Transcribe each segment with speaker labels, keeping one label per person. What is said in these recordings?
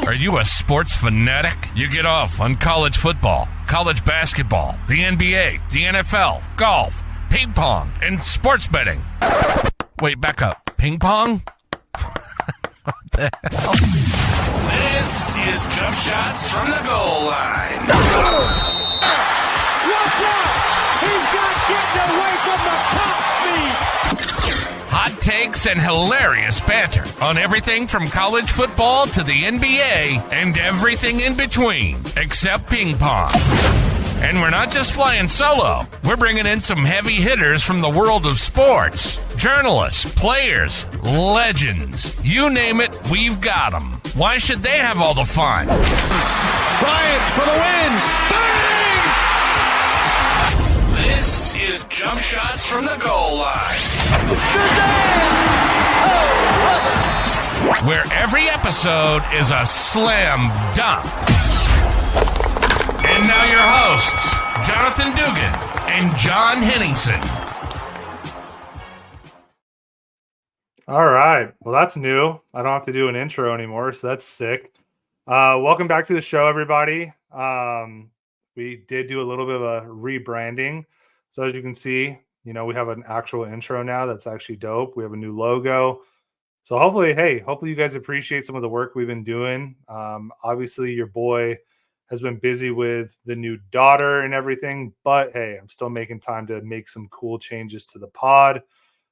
Speaker 1: Are you a sports fanatic? You get off on college football, college basketball, the NBA, the NFL, golf, ping pong, and sports betting. Wait, back up. Ping pong? What the hell? This is Jump Shots from the Goal Line.
Speaker 2: Watch out! He's got getting away from the top speed.
Speaker 1: Hot takes and hilarious banter on everything from college football to the NBA and everything in between, except ping pong. And we're not just flying solo. We're bringing in some heavy hitters from the world of sports. Journalists, players, legends. You name it, we've got them. Why should they have all the fun?
Speaker 2: Bryant for the win. Bang!
Speaker 1: This is Jump Shots from the Goal Line. Where every episode is a slam dunk. And now your hosts, Jonathan Dugan and John Henningsen.
Speaker 3: All right. Well, that's new. I don't have to do an intro anymore, so that's sick. Welcome back to the show, everybody. We did do a little bit of a rebranding. So as you can see, we have an actual intro now that's actually dope. We have a new logo. So hopefully you guys appreciate some of the work we've been doing. Obviously, your boy has been busy with the new daughter and everything, but hey, I'm still making time to make some cool changes to the pod.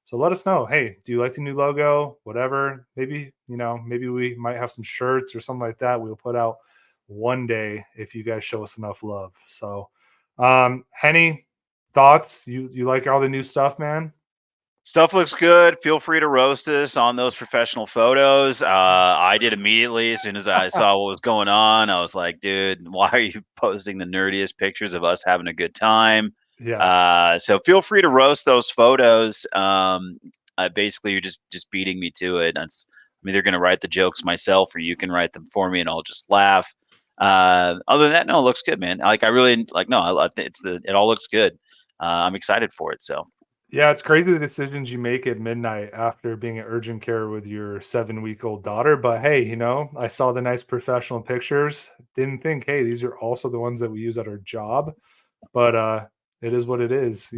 Speaker 3: So let us know. Hey, do you like the new logo? Whatever. Maybe we might have some shirts or something like that we'll put out one day if you guys show us enough love. So, Henny, thoughts? You like all the new stuff, man?
Speaker 4: Stuff looks good. Feel free to roast us on those professional photos. I did immediately as soon as I saw what was going on. I was like, dude, why are you posting the nerdiest pictures of us having a good time?
Speaker 3: Yeah.
Speaker 4: So feel free to roast those photos. Basically, you're just beating me to it. I'm either going to write the jokes myself or you can write them for me and I'll just laugh. Other than that, no, it looks good, man. I think it all looks good. I'm excited for it. So.
Speaker 3: Yeah, it's crazy the decisions you make at midnight after being at urgent care with your 7-week-old daughter. But hey, I saw the nice professional pictures. Didn't think, hey, these are also the ones that we use at our job. But it is what it is,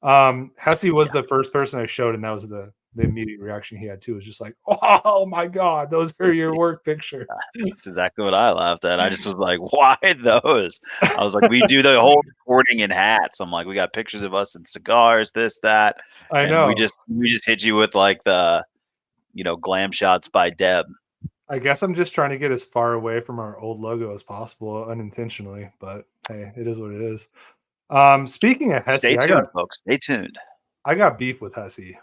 Speaker 3: Hesse was the first person I showed, and that was the immediate reaction he had too. Was just like, oh my God, those are your work pictures.
Speaker 4: That's exactly what I laughed at. I just was like, why those? I was like, we do the whole recording in hats. I'm like, we got pictures of us in cigars, this, that.
Speaker 3: I know.
Speaker 4: We just hit you with like the, glam shots by Deb.
Speaker 3: I guess I'm just trying to get as far away from our old logo as possible unintentionally, but hey, it is what it is. Speaking of Hesse,
Speaker 4: stay tuned, folks. Stay tuned. I
Speaker 3: got beef with Hesse.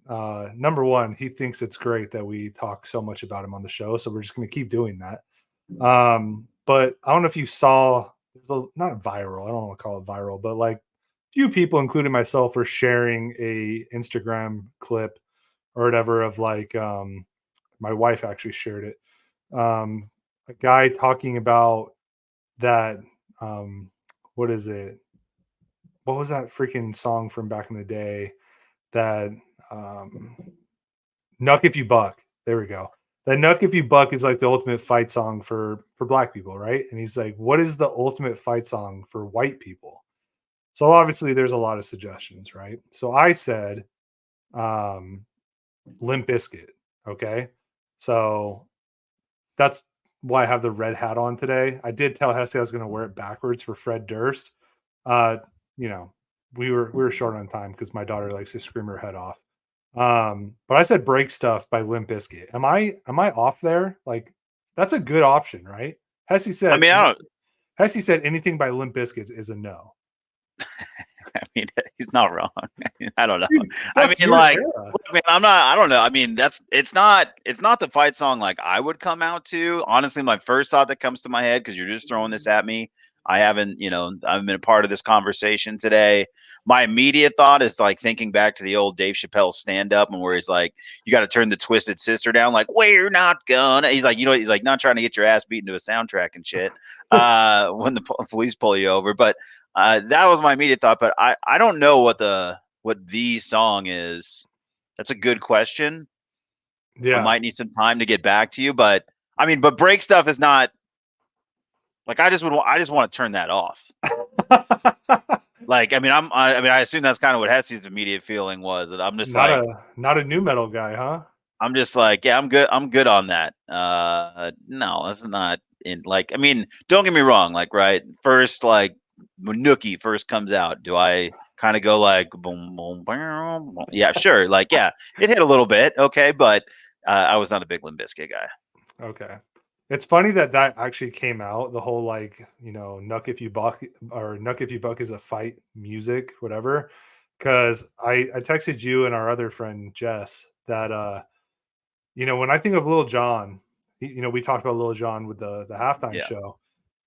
Speaker 3: Number one, he thinks it's great that we talk so much about him on the show, so we're just going to keep doing that. But I don't know if you saw, not viral, I don't want to call it viral, but like few people, including myself, were sharing a Instagram clip or whatever of like, my wife actually shared it. A guy talking about that, what is it? What was that freaking song from back in the day that Nuck If You Buck? There we go. That Nuck If You Buck is like the ultimate fight song for black people, right? And he's like, what is the ultimate fight song for white people? So obviously there's a lot of suggestions, right? So I said Limp Bizkit, okay? So that's why I have the red hat on today. I did tell Hesse I was going to wear it backwards for Fred Durst. We were short on time because my daughter likes to scream her head off. But I said Break Stuff by Limp Bizkit. Am I off there? Like, that's a good option, right? Hesse said, Hesse said anything by Limp Bizkit is a no.
Speaker 4: I mean, he's not wrong. I don't know.
Speaker 3: Dude,
Speaker 4: I don't know. I mean, it's not the fight song like I would come out to. Honestly, my first thought that comes to my head, because you're just throwing this at me, I haven't been a part of this conversation today. My immediate thought is like thinking back to the old Dave Chappelle stand-up, and where he's like, you got to turn the Twisted Sister down. Like, we're not gonna. He's like, he's like not trying to get your ass beaten to a soundtrack and shit when the police pull you over. But that was my immediate thought. But I don't know what the song is. That's a good question.
Speaker 3: Yeah,
Speaker 4: I might need some time to get back to you, but I mean, but break stuff is not like I just want to turn that off. Like, I mean, I assume that's kind of what Hetsy's immediate feeling was. That I'm just
Speaker 3: not a new metal guy, huh?
Speaker 4: I'm just like, yeah, I'm good. I'm good on that. No, that's not in like. I mean, don't get me wrong. Like, right, first, like when Nookie first comes out, do I kind of go like, boom, boom, boom, boom? Yeah, sure. Like, yeah, it hit a little bit, okay, but I was not a big Limp Bizkit guy.
Speaker 3: Okay. It's funny that actually came out, the whole like, Nuck If You Buck or Nuck If You Buck is a fight music, whatever. Because I texted you and our other friend Jess that when I think of Lil Jon, we talked about Lil Jon with the halftime
Speaker 4: Yeah.
Speaker 3: show.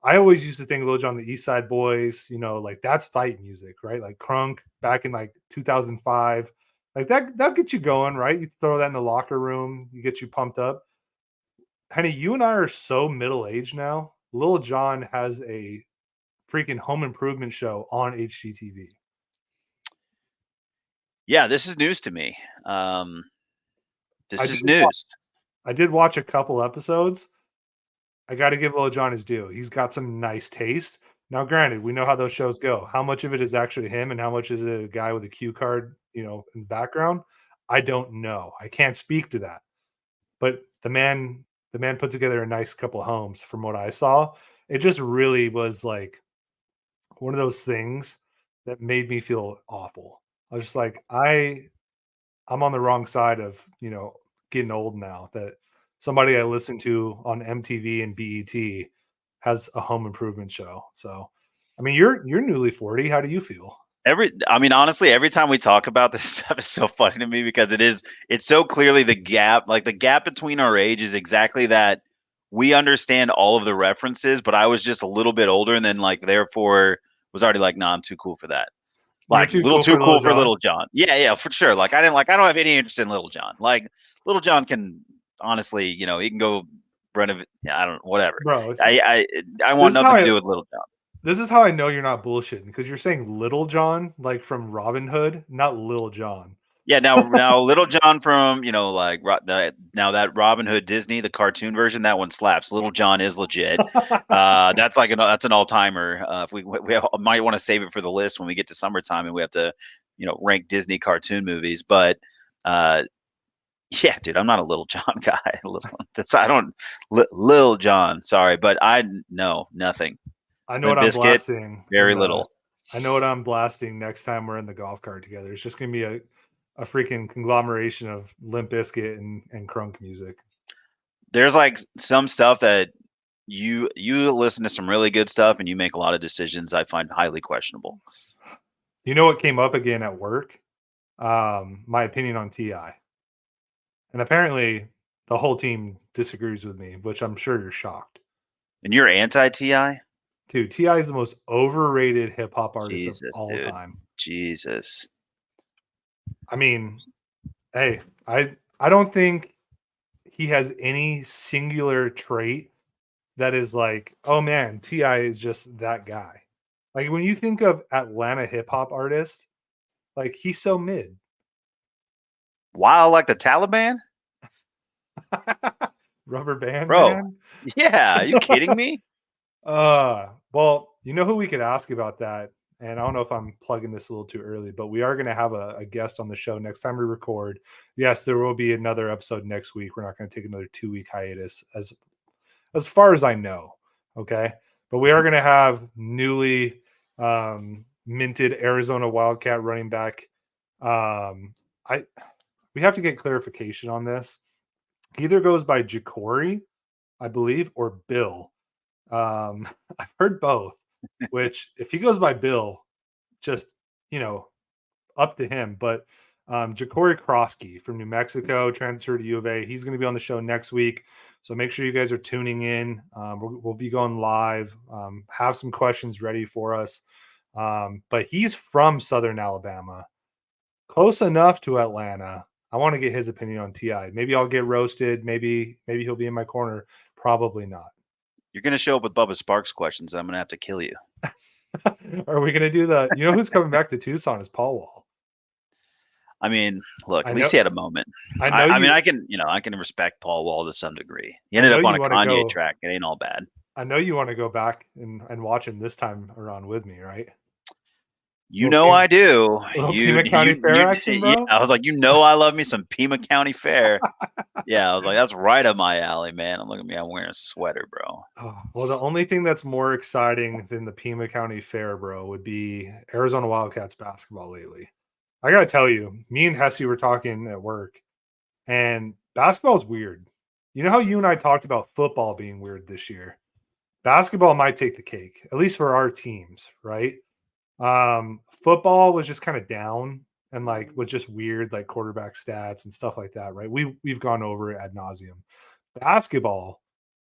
Speaker 3: I always used to think Lil Jon, the East Side Boys, like that's fight music, right? Like Crunk back in like 2005. Like that gets you going, right? You throw that in the locker room, you get you pumped up. Henny, you and I are so middle-aged now. Lil Jon has a freaking home improvement show on HGTV.
Speaker 4: Yeah, this is news to me. This is news.
Speaker 3: I did watch a couple episodes. I got to give Lil Jon his due. He's got some nice taste. Now, granted, we know how those shows go. How much of it is actually him and how much is it a guy with a cue card, in the background? I don't know. I can't speak to that. But the man put together a nice couple homes from what I saw. It just really was like one of those things that made me feel awful. I was just like, I'm on the wrong side of, getting old now that somebody I listen to on MTV and BET has a home improvement show. So, I mean, you're newly 40. How do you feel?
Speaker 4: Honestly, every time we talk about this stuff is so funny to me because it's so clearly the gap between our age is exactly that. We understand all of the references, but I was just a little bit older and then like therefore was already like, nah, I'm too cool for that.
Speaker 3: You're
Speaker 4: Like
Speaker 3: too
Speaker 4: a little
Speaker 3: cool
Speaker 4: too
Speaker 3: for Lil
Speaker 4: cool for
Speaker 3: Jon?
Speaker 4: Little John. Yeah, for sure. Like I don't have any interest in Little John. Like Little John can honestly, he can go renovate. Yeah, I don't whatever.
Speaker 3: Bro,
Speaker 4: I want nothing to do with Little John.
Speaker 3: this is how I know you're not bullshitting because you're saying Little John, like from Robin Hood, not Lil Jon.
Speaker 4: Yeah, now Little John from now that Robin Hood Disney, the cartoon version, that one slaps. Little John is legit. That's that's an all timer. If we might want to save it for the list when we get to summertime and we have to, rank Disney cartoon movies. But yeah, dude, I'm not a Little John guy. Lil John. Sorry, but I know nothing.
Speaker 3: I know
Speaker 4: Limp
Speaker 3: what I'm
Speaker 4: Bizkit,
Speaker 3: blasting.
Speaker 4: very little.
Speaker 3: I know what I'm blasting next time we're in the golf cart together. It's just gonna be a freaking conglomeration of Limp Bizkit and crunk music.
Speaker 4: There's like some stuff that you listen to some really good stuff and you make a lot of decisions I find highly questionable.
Speaker 3: You know what came up again at work? My opinion on T.I. And apparently the whole team disagrees with me, which I'm sure you're shocked.
Speaker 4: And you're anti-T.I.?
Speaker 3: Dude, T.I. is the most overrated hip hop artist of
Speaker 4: Jesus,
Speaker 3: all
Speaker 4: dude.
Speaker 3: time.
Speaker 4: Jesus.
Speaker 3: I mean, hey, I don't think he has any singular trait that is like, oh man, T.I. is just that guy. Like when you think of Atlanta hip hop artist, like he's so mid.
Speaker 4: Wow, like the Taliban?
Speaker 3: Rubber band
Speaker 4: Bro.
Speaker 3: man.
Speaker 4: Yeah, are you kidding me?
Speaker 3: Well, you know who we could ask about that? And I don't know if I'm plugging this a little too early, but we are going to have a guest on the show next time we record. Yes, there will be another episode next week. We're not going to take another 2-week hiatus as far as I know. Okay. But we are going to have newly minted Arizona Wildcat running back. We have to get clarification on this. He either goes by Jacory, I believe, or Bill. I've heard both, which if he goes by Bill, just, up to him. But Jacory Krosky from New Mexico transferred to U of A. He's going to be on the show next week. So make sure you guys are tuning in. We'll be going live, have some questions ready for us. But he's from Southern Alabama, close enough to Atlanta. I want to get his opinion on T.I. Maybe I'll get roasted. Maybe he'll be in my corner. Probably not.
Speaker 4: You're going to show up with Bubba Sparks questions. I'm going to have to kill you.
Speaker 3: Are we going to do who's coming back to Tucson is Paul Wall.
Speaker 4: I mean, look,
Speaker 3: I
Speaker 4: at
Speaker 3: know
Speaker 4: least he had a moment.
Speaker 3: I know
Speaker 4: I mean,
Speaker 3: you
Speaker 4: I can respect Paul Wall to some degree. He
Speaker 3: I
Speaker 4: ended
Speaker 3: know
Speaker 4: up on
Speaker 3: you
Speaker 4: a
Speaker 3: want to
Speaker 4: Kanye
Speaker 3: go
Speaker 4: track. It ain't all bad.
Speaker 3: I know you want to go back and watch him this time around with me, right?
Speaker 4: You know I do.
Speaker 3: Little Pima County Fair action,
Speaker 4: Yeah,
Speaker 3: bro.
Speaker 4: I was like, I love me some Pima County Fair. Yeah, I was like, that's right up my alley, man. I'm looking at me, I'm wearing a sweater, bro.
Speaker 3: Oh, well, the only thing that's more exciting than the Pima County Fair, bro, would be Arizona Wildcats basketball lately. I gotta tell you, me and Hesse were talking at work, and basketball is weird. You know how you and I talked about football being weird this year? Basketball might take the cake, at least for our teams, right? Football was just kind of down and like was just weird, like quarterback stats and stuff like that, right? We've gone over it ad nauseum. Basketball,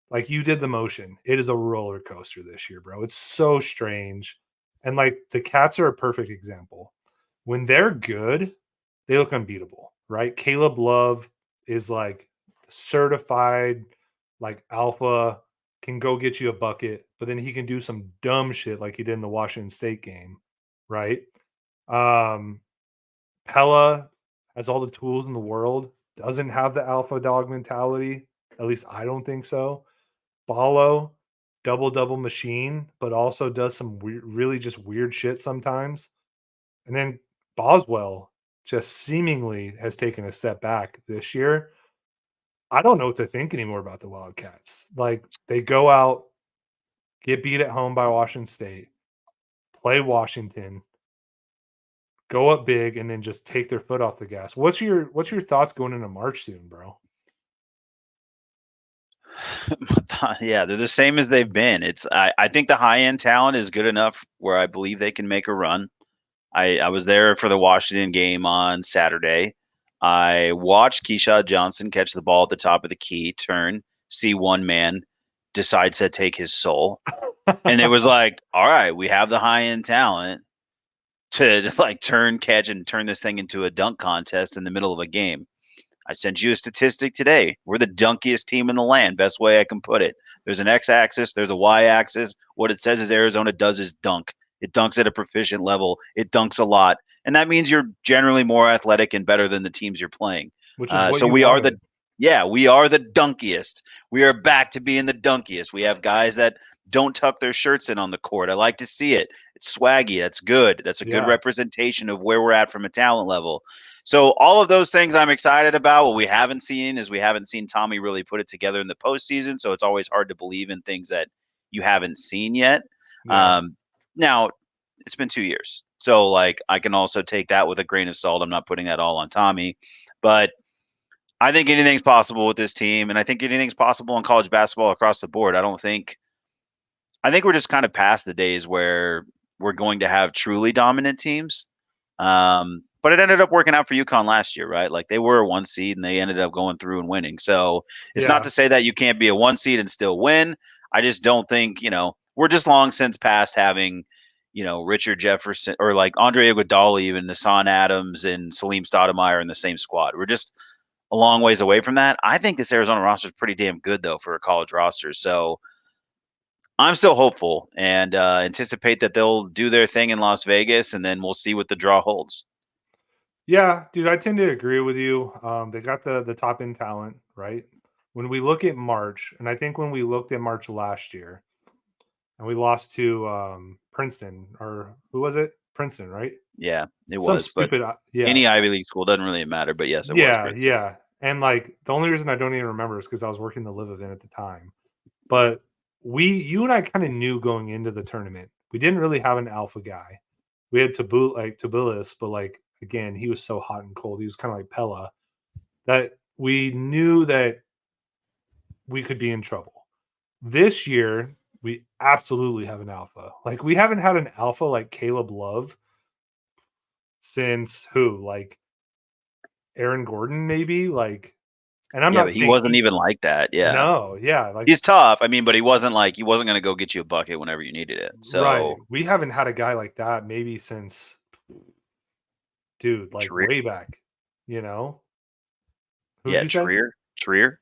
Speaker 3: like you did the motion, it is a roller coaster this year, bro. It's so strange. And like the Cats are a perfect example. When they're good, they look unbeatable, right? Caleb Love is like certified, like alpha, can go get you a bucket, but then he can do some dumb shit like he did in the Washington State game, right? Um, Pella has all the tools in the world, doesn't have the alpha dog mentality. At least I don't think so. Ballo, double machine, but also does some really just weird shit sometimes. And then Boswell just seemingly has taken a step back this year. I don't know what to think anymore about the Wildcats. Like they go out, get beat at home by Washington State, play Washington, go up big, and then just take their foot off the gas. What's your thoughts going into March soon, bro?
Speaker 4: Yeah, they're the same as they've been. I think the high end talent is good enough where I believe they can make a run. I was there for the Washington game on Saturday. I watched Keyshawn Johnson catch the ball at the top of the key, turn, see one man decide to take his soul. And it was like, all right, we have the high end talent to like turn, catch, and turn this thing into a dunk contest in the middle of a game. I sent you a statistic today. We're the dunkiest team in the land. Best way I can put it. There's an X axis, there's a Y axis. What it says is Arizona does is dunk. It dunks at a proficient level. It dunks a lot. And that means you're generally more athletic and better than the teams you're playing.
Speaker 3: Which is what
Speaker 4: So
Speaker 3: you
Speaker 4: we are
Speaker 3: wanted.
Speaker 4: we are the dunkiest. We are back to being the dunkiest. We have guys that don't tuck their shirts in on the court. I like to see it. It's swaggy. That's good. That's a good
Speaker 3: Yeah.
Speaker 4: representation of where we're at from a talent level. So all of those things I'm excited about. What we haven't seen is we haven't seen Tommy really put it together in the postseason. So it's always hard to believe in things that you haven't seen yet.
Speaker 3: Yeah.
Speaker 4: Now it's been 2 years. So like I can also take that with a grain of salt. I'm not putting that all on Tommy, but I think anything's possible with this team, and I think anything's possible in college basketball across the board. I think we're just kind of past the days where we're going to have truly dominant teams. But it ended up working out for UConn last year, right? Like they were a 1 seed and they ended up going through and winning. So it's not
Speaker 3: Yeah.
Speaker 4: to say that you can't be a 1 seed and still win. I just don't think, we're just long since past having, Richard Jefferson or like Andre Iguodala, even Nassan Adams and Salim Stoudemire in the same squad. We're just a long ways away from that. I think this Arizona roster is pretty damn good though for a college roster. So I'm still hopeful and anticipate that they'll do their thing in Las Vegas, and then we'll see what the draw holds.
Speaker 3: Yeah, dude, I tend to agree with you. They got the top end talent, right? When we look at March, and I think when we looked at March last year, and we lost to Princeton, or who was it? Princeton, right?
Speaker 4: Yeah, it
Speaker 3: Some
Speaker 4: was. But
Speaker 3: stupid, yeah,
Speaker 4: any Ivy League school doesn't really matter. But yes, it was
Speaker 3: yeah,
Speaker 4: Princeton.
Speaker 3: yeah. And like the only reason I don't even remember is because I was working the live event at the time. But you and I kind of knew going into the tournament, we didn't really have an alpha guy. We had Tabulis, but like again, he was so hot and cold. He was kind of like Pella that we knew that we could be in trouble. This year, we absolutely have an alpha. Like we haven't had an alpha like Caleb Love since who? Like Aaron Gordon, maybe? Like, and I'm
Speaker 4: Yeah,
Speaker 3: not
Speaker 4: but he
Speaker 3: saying
Speaker 4: wasn't even like that. Yeah,
Speaker 3: no, yeah, like
Speaker 4: he's tough. I mean, but he wasn't going to go get you a bucket whenever you needed it.
Speaker 3: right.
Speaker 4: So
Speaker 3: We haven't had a guy like that maybe since dude, like
Speaker 4: Trier,
Speaker 3: way back, you know? Who'd
Speaker 4: yeah,
Speaker 3: you say?
Speaker 4: Trier.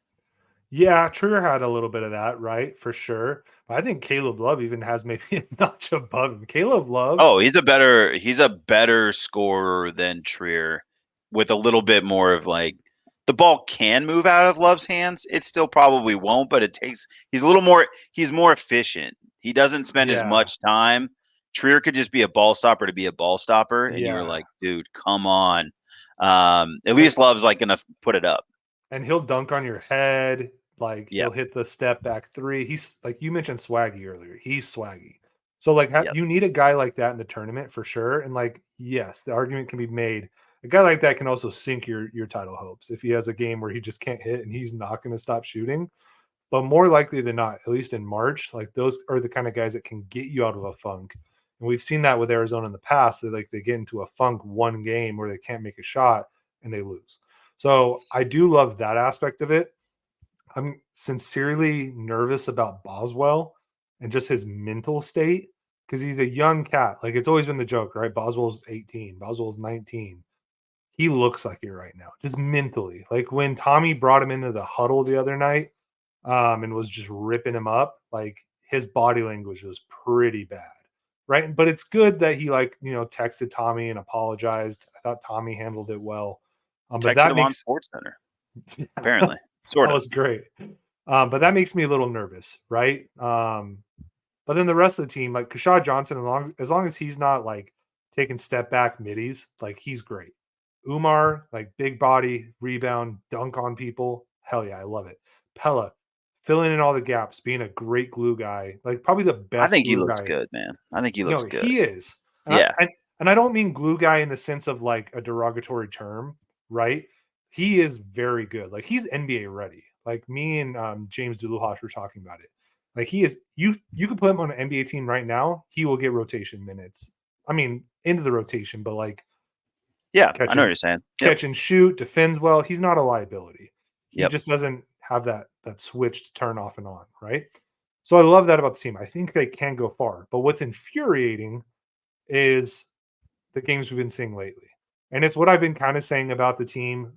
Speaker 3: Yeah, Trier had a little bit of that, right? For sure. But I think Caleb Love even has maybe a notch above him. Caleb Love,
Speaker 4: Oh, he's a better scorer than Trier with a little bit more of like the ball can move out of Love's hands. It still probably won't, but he's more efficient. He doesn't spend as
Speaker 3: Yeah.
Speaker 4: much time. Trier could just be a ball stopper to be a ball stopper, and you were
Speaker 3: Yeah.
Speaker 4: like, dude, come on. At least Love's like gonna put it up.
Speaker 3: And he'll dunk on your head. Like
Speaker 4: Yep.
Speaker 3: he'll hit the step back three. He's like you mentioned swaggy earlier. He's swaggy. So like
Speaker 4: Yep.
Speaker 3: you need a guy like that in the tournament for sure. And like, yes, the argument can be made. A guy like that can also sink your title hopes if he has a game where he just can't hit and he's not going to stop shooting. But more likely than not, at least in March, like those are the kind of guys that can get you out of a funk. And we've seen that with Arizona in the past. That like they get into a funk one game where they can't make a shot and they lose. So I do love that aspect of it. I'm sincerely nervous about Boswell and just his mental state because he's a young cat. Like it's always been the joke, right? Boswell's 18, Boswell's 19. He looks like it right now, just mentally. Like when Tommy brought him into the huddle the other night, and was just ripping him up, like his body language was pretty bad, right? But it's good that he texted Tommy and apologized. I thought Tommy handled it well, but
Speaker 4: Texted
Speaker 3: that
Speaker 4: him on
Speaker 3: makes
Speaker 4: SportsCenter,
Speaker 3: yeah,
Speaker 4: apparently. Sort
Speaker 3: that
Speaker 4: of.
Speaker 3: was great. But that makes me a little nervous, right? But then the rest of the team, like Kashad Johnson, as long as he's not like taking step back middies, like he's great. Umar, like big body, rebound, dunk on people. Hell yeah, I love it. Pella, filling in all the gaps, being a great glue guy, like probably the
Speaker 4: I
Speaker 3: best
Speaker 4: think he
Speaker 3: glue
Speaker 4: looks
Speaker 3: guy.
Speaker 4: good, man. I think he
Speaker 3: No,
Speaker 4: looks good.
Speaker 3: he is. And
Speaker 4: Yeah.
Speaker 3: I don't mean glue guy in the sense of like a derogatory term, right? He is very good. Like he's NBA ready. Like me and James Duluhosh were talking about it. Like he is. You could put him on an NBA team right now. He will get rotation minutes. I mean, into the rotation, but like
Speaker 4: Yeah, I know what you're saying. Yep.
Speaker 3: catch and shoot, defends well. He's not a liability. He
Speaker 4: Yep.
Speaker 3: just doesn't have that switch to turn off and on, right? So I love that about the team. I think they can go far. But what's infuriating is the games we've been seeing lately. And it's what I've been kind of saying about the team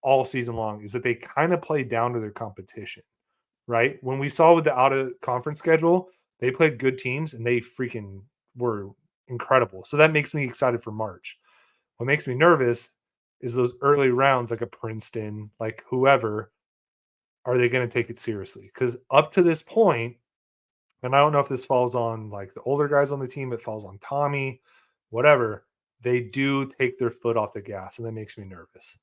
Speaker 3: all season long is that they kind of play down to their competition, right? When we saw with the out of conference schedule, they played good teams and they freaking were incredible. So that makes me excited for March. What makes me nervous is those early rounds, like a Princeton, like whoever, are they going to take it seriously? Because up to this point, and I don't know if this falls on like the older guys on the team, it falls on Tommy, whatever, they do take their foot off the gas, and that makes me nervous.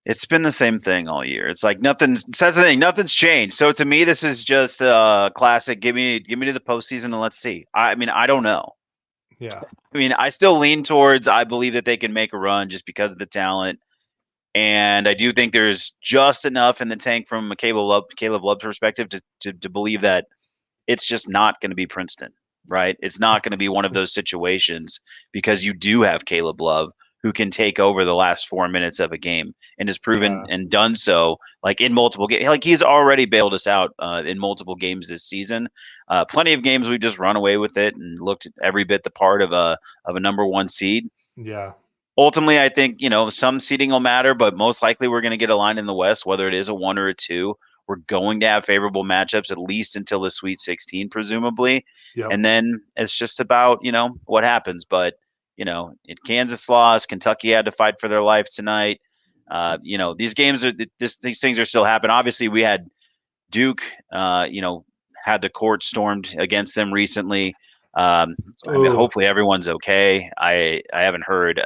Speaker 4: It's been the same thing all year. It's like nothing. That's the thing. Nothing's changed. So to me, this is just a classic. Give me to the postseason and let's see. I mean, I don't know.
Speaker 3: Yeah.
Speaker 4: I mean, I still lean towards I believe that they can make a run just because of the talent. And I do think there's just enough in the tank from a Caleb Love's perspective to believe that it's just not going to be Princeton, right? It's not going to be one of those situations because you do have Caleb Love who can take over the last 4 minutes of a game and has proven and done so like in multiple games. Like he's already bailed us out in multiple games this season. Plenty of games we've just run away with it and looked every bit the part of a number one seed.
Speaker 3: Yeah.
Speaker 4: Ultimately, I think, some seeding will matter, but most likely we're going to get a line in the West, whether it is a 1 or a 2. We're going to have favorable matchups at least until the Sweet 16, presumably.
Speaker 3: Yep.
Speaker 4: And then it's just about, what happens. But, Kansas lost. Kentucky had to fight for their life tonight. These games these things are still happening. Obviously, we had Duke, had the court stormed against them recently. I mean, hopefully everyone's okay. I haven't heard.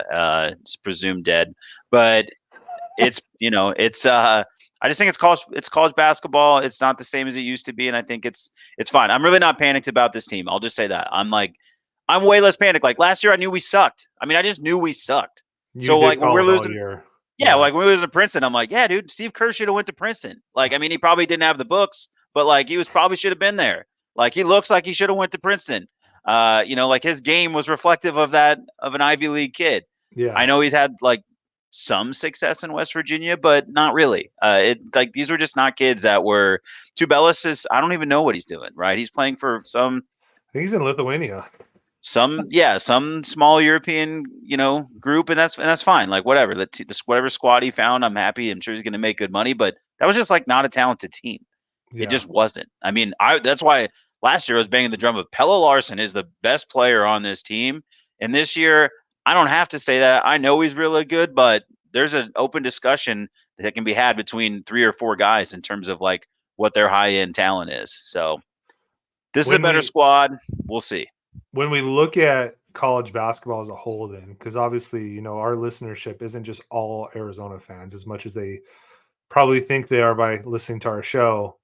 Speaker 4: It's presumed dead, but it's I just think it's college basketball. It's not the same as it used to be, and I think it's fine. I'm really not panicked about this team. I'll just say that I'm way less panicked. Like last year, I knew we sucked. I mean, I just knew we sucked. So like when we're losing, like when we lose to Princeton, I'm like, yeah, dude, Steve Kerr should have went to Princeton. Like, I mean, he probably didn't have the books, but like he was probably should have been there. Like he looks like he should have went to Princeton. Like his game was reflective of that of an Ivy League kid.
Speaker 3: Yeah.
Speaker 4: I know he's had like some success in West Virginia, but not really. These were just not kids that were. Tubelis is I don't even know what he's doing. Right, he's playing for some.
Speaker 3: I think he's in Lithuania.
Speaker 4: Some small European group, and that's fine. Like whatever whatever squad he found, I'm happy. I'm sure he's going to make good money, but that was just like not a talented team.
Speaker 3: Yeah.
Speaker 4: It just wasn't. I mean, that's why last year I was banging the drum of Pella Larson is the best player on this team, and this year I don't have to say that. I know he's really good, but there's an open discussion that can be had between 3 or 4 guys in terms of like what their high end talent is. So this is a better squad. We'll see.
Speaker 3: When we look at college basketball as a whole, then, because obviously, our listenership isn't just all Arizona fans as much as they probably think they are by listening to our show.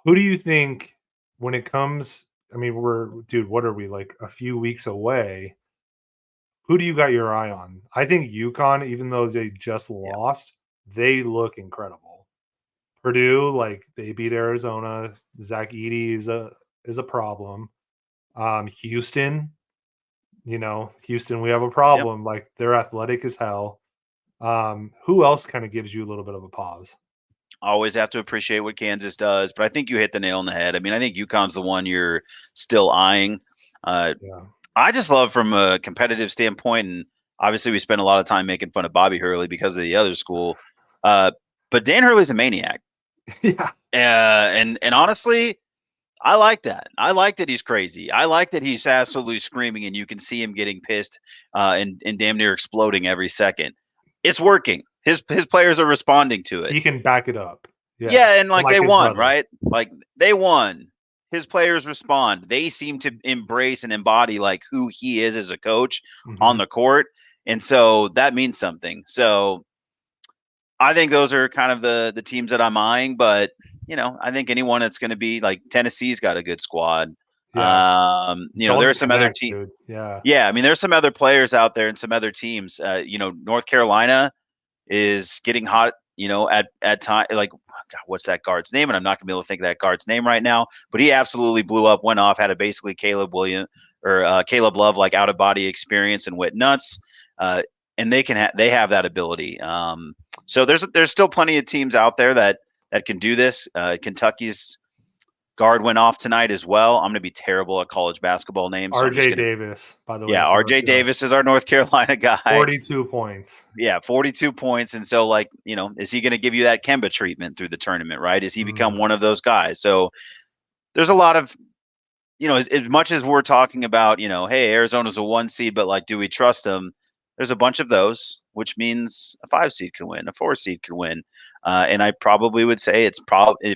Speaker 3: Who do you think when it comes? I mean, what are we, like a few weeks away? Who do you got your eye on? I think UConn, even though they just lost, they look incredible. Purdue, like they beat Arizona. Zach Edey is a problem. Houston, Houston, we have a problem. Like they're athletic as hell. Who else kind of gives you a little bit of a pause?
Speaker 4: Always have to appreciate what Kansas does, but I think you hit the nail on the head. I mean, I think UConn's the one you're still eyeing. I just love from a competitive standpoint, and obviously we spend a lot of time making fun of Bobby Hurley because of the other school. But Dan Hurley's a maniac.
Speaker 3: Yeah.
Speaker 4: And honestly, I like that. I like that he's crazy. I like that he's absolutely screaming, and you can see him getting pissed and damn near exploding every second. It's working. His players are responding to it.
Speaker 3: He can back it up.
Speaker 4: Yeah, and like they won, right? Like they won. His players respond. They seem to embrace and embody like who he is as a coach on the court. And so that means something. So I think those are kind of the teams that I'm eyeing, but I think anyone that's going to be like Tennessee's got a good squad.
Speaker 3: Yeah.
Speaker 4: There's some other teams. Yeah. I mean, there's some other players out there and some other teams. North Carolina is getting hot. At time, like, God, what's that guard's name? And I'm not gonna be able to think of that guard's name right now. But he absolutely blew up, went off, had a basically Caleb Love like out of body experience and went nuts. And they have that ability. So there's still plenty of teams out there that can do this. Kentucky's guard went off tonight as well. I'm going to be terrible at college basketball names.
Speaker 3: RJ Davis, by the way.
Speaker 4: Yeah, RJ Davis is our North Carolina guy.
Speaker 3: 42 points.
Speaker 4: Yeah, 42 points. And so, like, is he going to give you that Kemba treatment through the tournament, right? Is he become one of those guys? So there's a lot of, as much as we're talking about, hey, Arizona's a 1 seed, but like, do we trust them? There's a bunch of those, which means a 5 seed can win, a 4 seed can win. And I probably would say if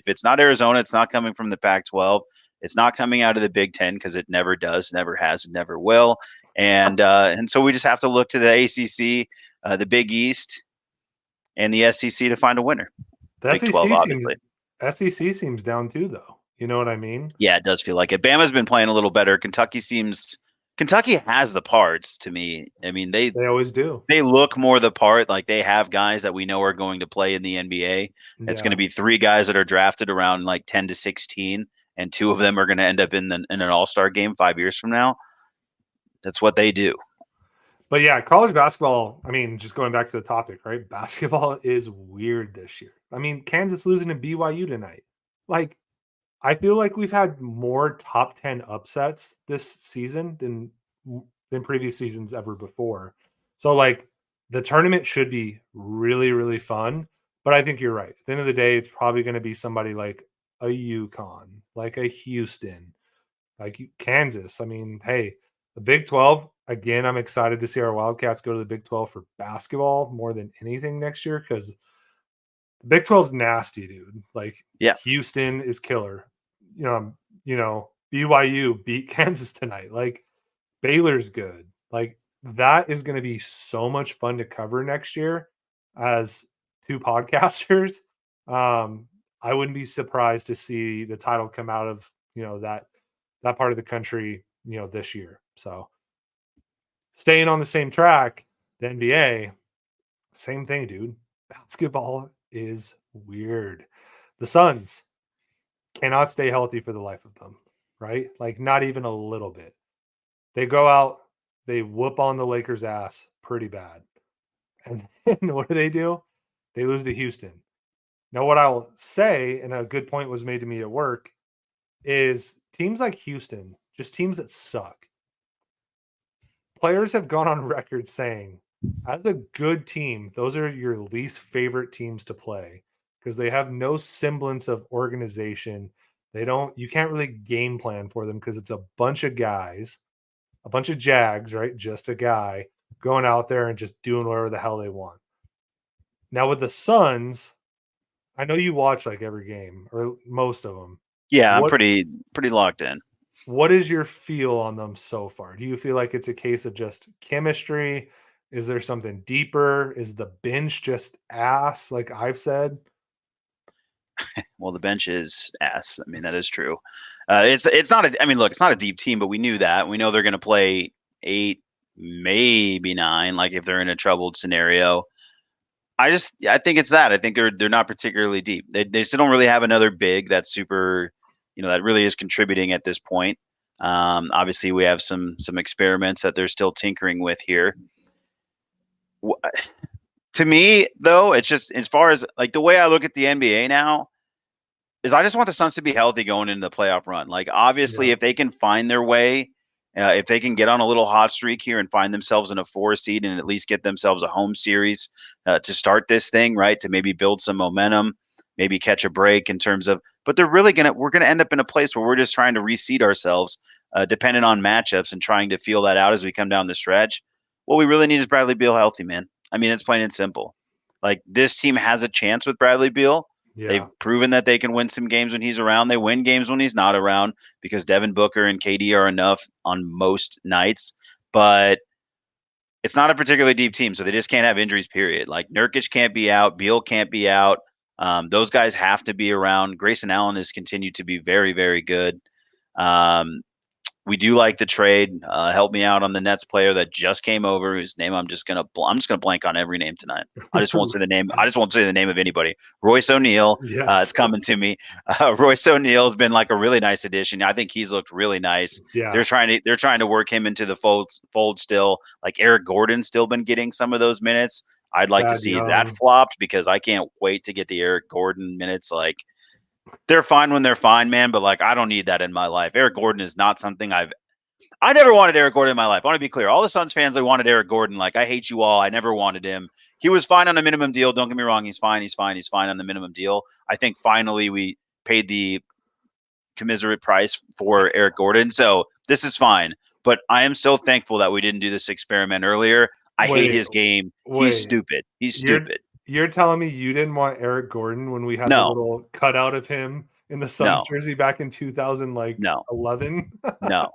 Speaker 4: it's not Arizona, it's not coming from the Pac-12. It's not coming out of the Big Ten because it never does, never has, never will. And so we just have to look to the ACC, the Big East, and the SEC to find a winner.
Speaker 3: The Big 12, obviously. SEC seems down too, though. You know what I mean?
Speaker 4: Yeah, it does feel like it. Bama's been playing a little better. Kentucky has the parts to me. I mean, they
Speaker 3: always do.
Speaker 4: They look more the part. Like they have guys that we know are going to play in the NBA. It's going to be 3 guys that are drafted around like 10 to 16, and 2 of them are going to end up in an All-Star game 5 years from now. That's what they do.
Speaker 3: But yeah, college basketball, I mean, just going back to the topic, right? Basketball is weird this year. I mean, Kansas losing to BYU tonight. Like, I feel like we've had more top 10 upsets this season than previous seasons ever before. So, like, the tournament should be really, really fun. But I think you're right. At the end of the day, it's probably going to be somebody like a UConn, like a Houston, like Kansas. I mean, hey, the Big 12, again, I'm excited to see our Wildcats go to the Big 12 for basketball more than anything next year because the Big 12's nasty, dude. Like, Houston is killer. BYU beat Kansas tonight. Like, Baylor's good. Like, that is going to be so much fun to cover next year as 2 podcasters. I wouldn't be surprised to see the title come out of, that part of the country, this year. So staying on the same track, the NBA, same thing, dude. Basketball is weird. The Suns cannot stay healthy for the life of them, right? Like, not even a little bit. They go out, they whoop on the Lakers' ass pretty bad. And then what do? They lose to Houston. Now, what I'll say, and a good point was made to me at work, is teams like Houston, just teams that suck. Players have gone on record saying, as a good team, those are your least favorite teams to play because they have no semblance of organization. You can't really game plan for them because it's a bunch of guys, a bunch of Jags, right? Just a guy going out there and just doing whatever the hell they want. Now with the Suns, I know you watch like every game or most of them.
Speaker 4: Yeah, I'm
Speaker 3: What
Speaker 4: pretty locked in.
Speaker 3: what is your feel on them so far? Do you feel like it's a case of just chemistry? Is there something deeper? Is the bench just ass, like I've said?
Speaker 4: Well, the bench is ass. I mean, that is true. It's not a. I mean, look, it's not a deep team, but we knew that. We know they're going to play 8, maybe 9. Like if they're in a troubled scenario. I think it's that. I think they're not particularly deep. They still don't really have another big that's super, that really is contributing at this point. Obviously, we have some experiments that they're still tinkering with here. To me, though, it's just as far as like the way I look at the NBA now is I just want the Suns to be healthy going into the playoff run. Like obviously,
Speaker 3: Yeah.
Speaker 4: if they can find their way, if they can get on a little hot streak here and find themselves in a 4 seed and at least get themselves a home series to start this thing, right? To maybe build some momentum, maybe catch a break in terms of. But we're gonna end up in a place where we're just trying to reseed ourselves, dependent on matchups and trying to feel that out as we come down the stretch. What we really need is Bradley Beal healthy, man. I mean, it's plain and simple. Like this team has a chance with Bradley Beal. They've
Speaker 3: Yeah.
Speaker 4: proven that they can win some games when he's around. They win games when he's not around because Devin Booker and KD are enough on most nights. But it's not a particularly deep team, so they just can't have injuries, period. Like Nurkic can't be out, Beal can't be out. Those guys have to be around. Grayson Allen has continued to be very, very good. Um, we do like the trade. Help me out on the Nets player that just came over, whose name I'm just gonna blank on every name tonight. I just won't say the name. I just won't say the name of anybody. Royce O'Neal.
Speaker 3: Yes.
Speaker 4: It's coming to me. Royce O'Neal has been like a really nice addition. I think he's looked really nice.
Speaker 3: Yeah.
Speaker 4: They're trying to work him into the fold still. Like Eric Gordon's still been getting some of those minutes. I'd like to
Speaker 3: Thad
Speaker 4: see that
Speaker 3: Young.
Speaker 4: flopped because I can't wait to get the Eric Gordon minutes. Like they're fine when they're fine, man. But like I don't need that in my life. Eric Gordon is not something I never wanted Eric Gordon in my life. I want to be clear. All the Suns fans, they wanted Eric Gordon. Like, I hate you all. I never wanted him. He was fine on a minimum deal. Don't get me wrong. He's fine. He's fine. He's fine on the minimum deal. I think finally we paid the commiserate price for Eric Gordon. So this is fine. But I am so thankful that we didn't do this experiment earlier. I hate
Speaker 3: Wait,
Speaker 4: his game. He's
Speaker 3: wait.
Speaker 4: stupid. He's
Speaker 3: You're
Speaker 4: stupid.
Speaker 3: you're telling me you didn't want Eric Gordon when we had the
Speaker 4: No,
Speaker 3: little cutout of him in the Suns
Speaker 4: no,
Speaker 3: jersey back in 2000 like
Speaker 4: no,
Speaker 3: 11?
Speaker 4: no.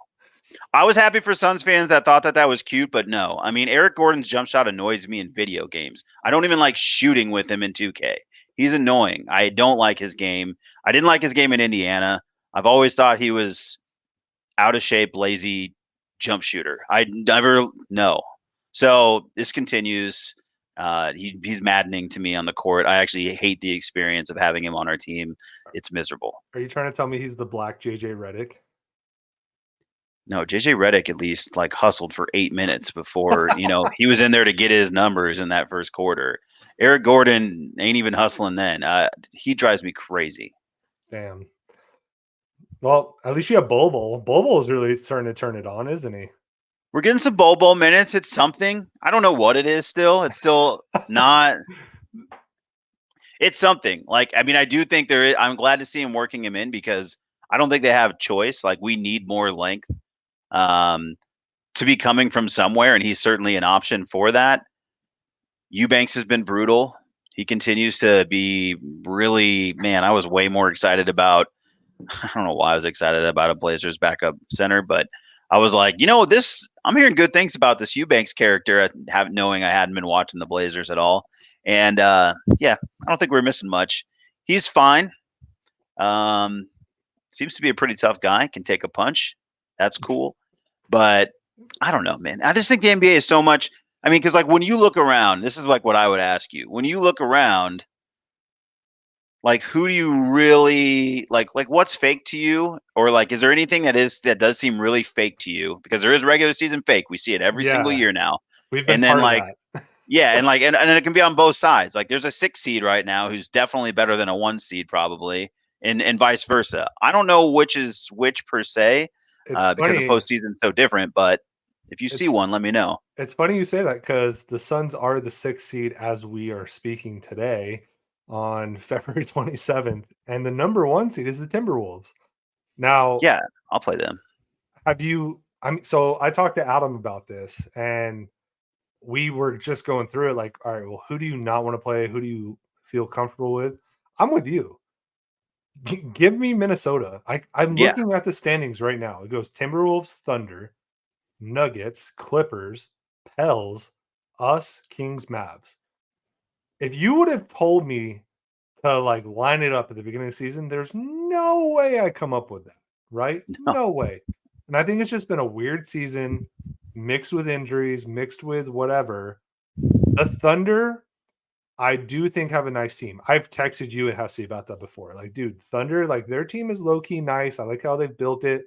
Speaker 4: I was happy for Suns fans that thought that that was cute, but no. I mean, Eric Gordon's jump shot annoys me in video games. I don't even like shooting with him in 2K. He's annoying. I don't like his game. I didn't like his game in Indiana. I've always thought he was out of shape, lazy jump shooter. I never no. So this continues. He's maddening to me on the court. I actually hate the experience of having him on our team. It's miserable.
Speaker 3: Are you trying to tell me he's the black JJ Redick?
Speaker 4: No, JJ Redick at least like hustled for 8 minutes before, he was in there to get his numbers in that first quarter. Eric Gordon ain't even hustling then. He drives me crazy.
Speaker 3: Damn. Well, at least you have Bobo. Bobo is really starting to turn it on, isn't he?
Speaker 4: We're getting some Bobo minutes. It's something. I don't know what it is still. It's still not. It's something. Like, I mean, I do think I'm glad to see him working him in because I don't think they have choice. Like, we need more length to be coming from somewhere, and he's certainly an option for that. Eubanks has been brutal. He continues to be really, man, I was way more excited about, I don't know why I was excited about a Blazers backup center, but I was like, I'm hearing good things about this Eubanks character, knowing I hadn't been watching the Blazers at all. And yeah, I don't think we're missing much. He's fine. Seems to be a pretty tough guy, can take a punch. That's cool. But I don't know, man. I just think the NBA is so much. I mean, because like when you look around, this is like what I would ask you. When you look around, like who do you really like what's fake to you? Or like is there anything that does seem really fake to you? Because there is regular season fake. We see it every single
Speaker 3: Yeah,
Speaker 4: year now.
Speaker 3: we've been
Speaker 4: And then
Speaker 3: part of
Speaker 4: like
Speaker 3: that.
Speaker 4: yeah, and like and it can be on both sides. Like there's a 6 seed right now who's definitely better than a 1 seed probably, and vice versa. I don't know which is which per se,
Speaker 3: It's
Speaker 4: because the
Speaker 3: funny.
Speaker 4: postseason's so different. But if you see
Speaker 3: It's
Speaker 4: one, let me know.
Speaker 3: it's funny you say that because the Suns are the 6th seed as we are speaking today on February 27th, and the number 1 seed is the Timberwolves. Now,
Speaker 4: Yeah, I'll play them.
Speaker 3: have you? I mean, so I talked to Adam about this, and we were just going through it like, all right, well, who do you not want to play? Who do you feel comfortable with? I'm with you. Give me Minnesota. I'm
Speaker 4: Yeah.
Speaker 3: looking at the standings right now. It goes Timberwolves, Thunder, Nuggets, Clippers, Pels, us, Kings, Mavs. If you would have told me to like line it up at the beginning of the season, there's no way I come up with that, right? No way. And I think it's just been a weird season mixed with injuries, mixed with whatever. The Thunder, I do think have a nice team. I've texted you and Hussey about that before. Like, dude, Thunder, like their team is low key nice. I like how they've built it.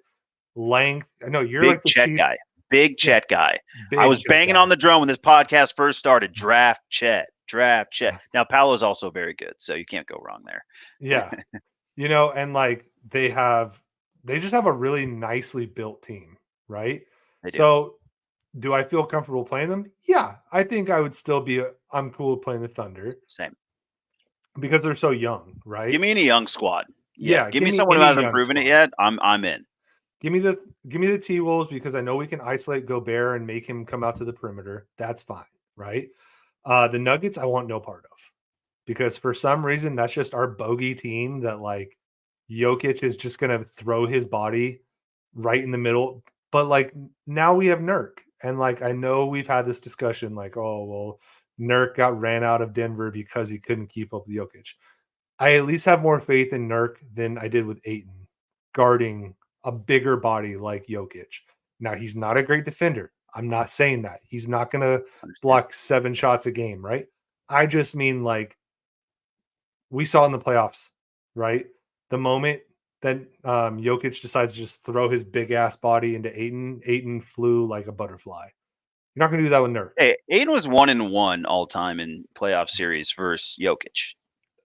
Speaker 3: Length. I know you're
Speaker 4: Big
Speaker 3: like the
Speaker 4: Chet
Speaker 3: chief.
Speaker 4: guy. Big
Speaker 3: Yeah,
Speaker 4: Chet guy. I
Speaker 3: big
Speaker 4: was
Speaker 3: Chet
Speaker 4: banging
Speaker 3: guy.
Speaker 4: on the drum when this podcast first started. Draft Chet. Draft Chet. Now Paolo's also very good, so you can't go wrong there.
Speaker 3: Yeah. And like they just have a really nicely built team, right?
Speaker 4: They do.
Speaker 3: So do I feel comfortable playing them? Yeah. I think I would still I'm cool with playing the Thunder
Speaker 4: Same.
Speaker 3: because they're so young, right?
Speaker 4: Give me any young squad.
Speaker 3: Yeah,
Speaker 4: Give me someone who
Speaker 3: any
Speaker 4: hasn't
Speaker 3: young
Speaker 4: proven it
Speaker 3: squad.
Speaker 4: yet. I'm in.
Speaker 3: Give me the T-Wolves because I know we can isolate Gobert and make him come out to the perimeter. That's fine, right? The Nuggets I want no part of because for some reason that's just our bogey team that like Jokic is just going to throw his body right in the middle. But like now we have Nurk. And like I know we've had this discussion like, oh, well, Nurk got ran out of Denver because he couldn't keep up with Jokic. I at least have more faith in Nurk than I did with Ayton guarding a bigger body like Jokic. Now he's not a great defender. I'm not saying that. He's not going to block 7 shots a game, right? I just mean like we saw in the playoffs, right? The moment that Jokic decides to just throw his big ass body into Ayton flew like a butterfly. You're not going to do that with Nurk.
Speaker 4: Hey, Ayton was 1-1 all time in playoff series versus Jokic.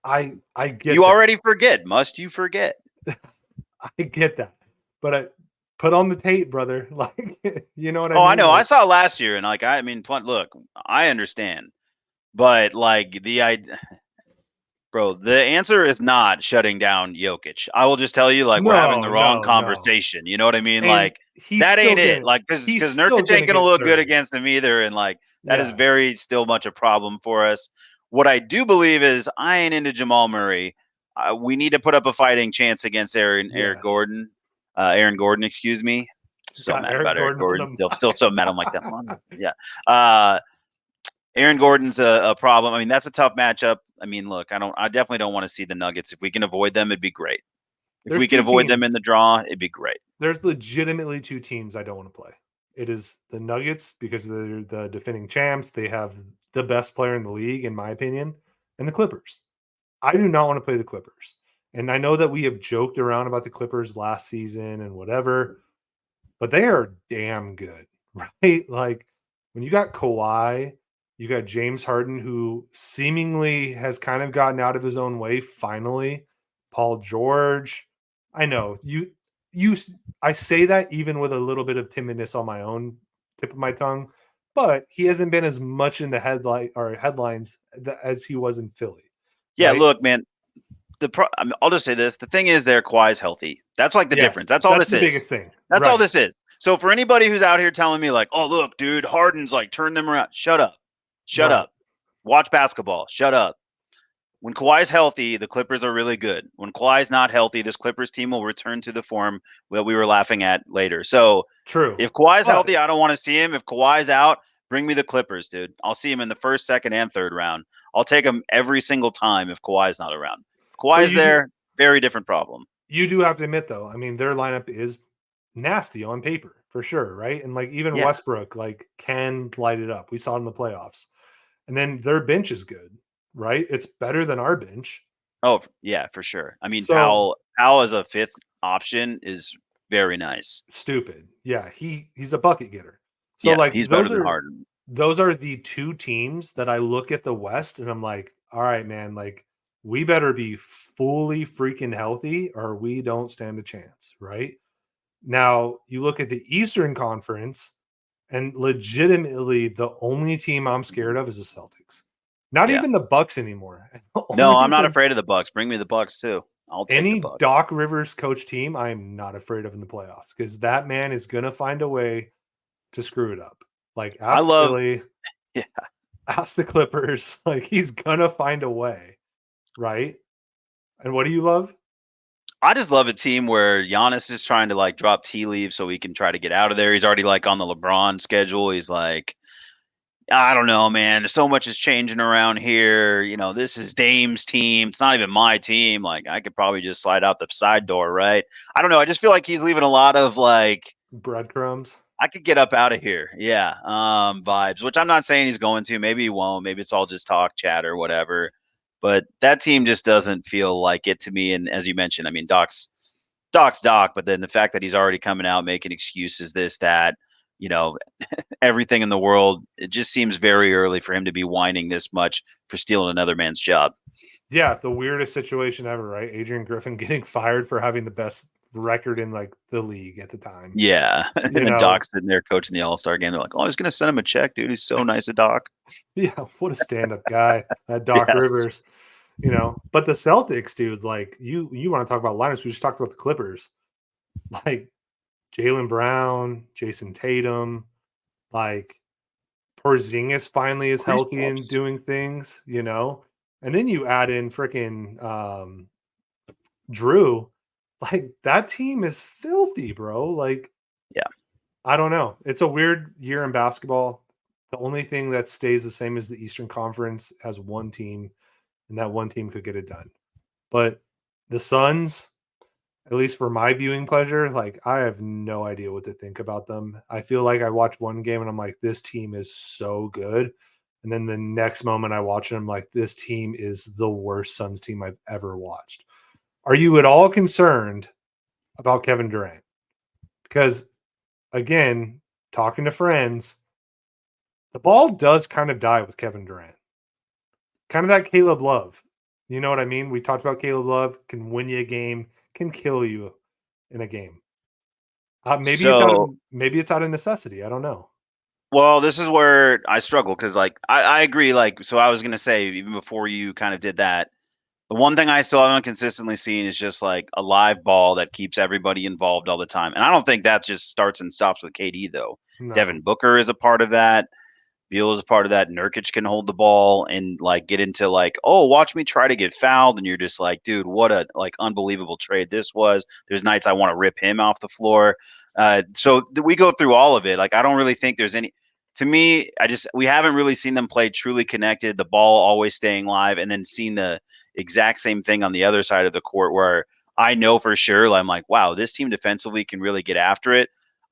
Speaker 3: I get
Speaker 4: you
Speaker 3: that.
Speaker 4: already forget. Must you forget?
Speaker 3: I get that. But put on the tape, brother. Like, you know what I mean?
Speaker 4: Oh, I know.
Speaker 3: Like,
Speaker 4: I saw it last year, and like, I mean, look, I understand, but like the idea, bro, the answer is not shutting down Jokic. I will just tell you, like, we're having the wrong
Speaker 3: no.
Speaker 4: conversation. You know what I mean?
Speaker 3: And
Speaker 4: like, that ain't it. Like,
Speaker 3: he's
Speaker 4: because
Speaker 3: still
Speaker 4: Nurkic ain't gonna
Speaker 3: get
Speaker 4: look good
Speaker 3: 30.
Speaker 4: against him either, and like that is
Speaker 3: Yeah.
Speaker 4: very still much a problem for us. What I do believe is I ain't into Jamal Murray. We need to put up a fighting chance against Aaron Gordon. Aaron Gordon, excuse me. So mad about Aaron Gordon. Still so mad. I'm like that one. Yeah. Aaron Gordon's a problem. I mean, that's a tough matchup. I mean, look, I definitely don't want to see the Nuggets. If we can avoid them, it'd be great. If we can avoid them in the draw, it'd be great.
Speaker 3: There's legitimately 2 teams I don't want to play. It is the Nuggets because they're the defending champs. They have the best player in the league, in my opinion, and the Clippers. I do not want to play the Clippers. And I know that we have joked around about the Clippers last season and whatever, but they are damn good, right? Like when you got Kawhi, you got James Harden, who seemingly has kind of gotten out of his own way finally. Paul George. I know I say that even with a little bit of timidness on my own tip of my tongue, but he hasn't been as much in the headlines as he was in Philly.
Speaker 4: Yeah,
Speaker 3: right?
Speaker 4: Look, man. I'll just say this: the thing is, Kawhi's healthy. That's like the difference. That's all this
Speaker 3: the
Speaker 4: is.
Speaker 3: Biggest thing.
Speaker 4: That's all this is. So for anybody who's out here telling me like, "Oh, look, dude, Harden's like turn them around," shut up, up. Watch basketball. Shut up. When Kawhi's healthy, the Clippers are really good. When Kawhi's not healthy, this Clippers team will return to the form that we were laughing at later. So
Speaker 3: true.
Speaker 4: If Kawhi's healthy, I don't want to see him. If Kawhi's out, bring me the Clippers, dude. I'll see him in the first, second, and third round. I'll take him every single time if Kawhi's not around. If Kawhi's there, very different problem.
Speaker 3: You do have to admit, though, I mean, their lineup is nasty on paper for sure, right? And like even Westbrook like can light it up. We saw it in the playoffs. And then their bench is good, right? It's better than our bench.
Speaker 4: Oh, yeah, for sure. I mean, Powell as a 5th option is very nice.
Speaker 3: Stupid. Yeah, he's a bucket getter. So like
Speaker 4: he's better than Harden.
Speaker 3: Those are the 2 teams that I look at the West and I'm like, all right, man, like we better be fully freaking healthy or we don't stand a chance, right? Now, you look at the Eastern Conference and legitimately the only team I'm scared of is the Celtics. Not even the Bucks anymore.
Speaker 4: No, I'm not afraid of the Bucks. Bring me the Bucks too. I'll take
Speaker 3: any
Speaker 4: the Bucks.
Speaker 3: Doc Rivers coach team, I'm not afraid of in the playoffs because that man is going to find a way to screw it up. Like Philly.
Speaker 4: Yeah.
Speaker 3: Ask the Clippers. Like, he's gonna find a way, right? And what do you love?
Speaker 4: I just love a team where Giannis is trying to like drop tea leaves so he can try to get out of there. He's already like on the LeBron schedule. He's like, I don't know, man. So much is changing around here. This is Dame's team. It's not even my team. Like, I could probably just slide out the side door, right? I don't know. I just feel like he's leaving a lot of like,
Speaker 3: Breadcrumbs.
Speaker 4: I could get up out of here. Yeah. Vibes, which I'm not saying he's going to. Maybe he won't. Maybe it's all just talk, chat, or whatever. But that team just doesn't feel like it to me. And as you mentioned, I mean, Doc's Doc, but then the fact that he's already coming out making excuses, this, that, you know, everything in the world, it just seems very early for him to be whining this much for stealing another man's job.
Speaker 3: Yeah, the weirdest situation ever, right? Adrian Griffin getting fired for having the best record in like the league at the time.
Speaker 4: Yeah. And
Speaker 3: You
Speaker 4: then
Speaker 3: know,
Speaker 4: Doc's sitting there coaching the All-Star game. They're like, oh, I was going to send him a check, dude. He's so nice, a Doc.
Speaker 3: yeah, what a stand-up guy, that Doc
Speaker 4: Yes.
Speaker 3: Rivers. But the Celtics, dude, like you want to talk about lineups? We just talked about the Clippers, like Jaylen Brown, Jason Tatum, like Porzingis finally is healthy and doing things, and then you add in freaking Drew, like that team is filthy, bro. Like,
Speaker 4: Yeah.
Speaker 3: I don't know. It's a weird year in basketball. The only thing that stays the same is the Eastern Conference has one team, and that one team could get it done. But the Suns, at least for my viewing pleasure, like I have no idea what to think about them. I feel like I watch one game and I'm like, this team is so good. And then the next moment I watch it, I'm like, this team is the worst Suns team I've ever watched. Are you at all concerned about Kevin Durant? Because again, talking to friends, the ball does kind of die with Kevin Durant. Kind of that Caleb Love. You know what I mean? We talked about Caleb Love can win you a game, can kill you in a game. Maybe it's out of necessity. I don't know.
Speaker 4: Well, this is where I struggle because, like, I agree. Like, so I was gonna say even before you kind of did that, the one thing I still haven't consistently seen is just like a live ball that keeps everybody involved all the time. And I don't think that just starts and stops with KD though.
Speaker 3: No.
Speaker 4: Devin Booker is a part of that. Beal is a part of that. Nurkic can hold the ball and like get into like, oh, watch me try to get fouled, and you're just like, dude, what a like unbelievable trade this was. There's nights I want to rip him off the floor. We go through all of it. Like I don't really think there's any. To me, we haven't really seen them play truly connected. The ball always staying live, and then seen the exact same thing on the other side of the court where I know for sure I'm like, wow, this team defensively can really get after it.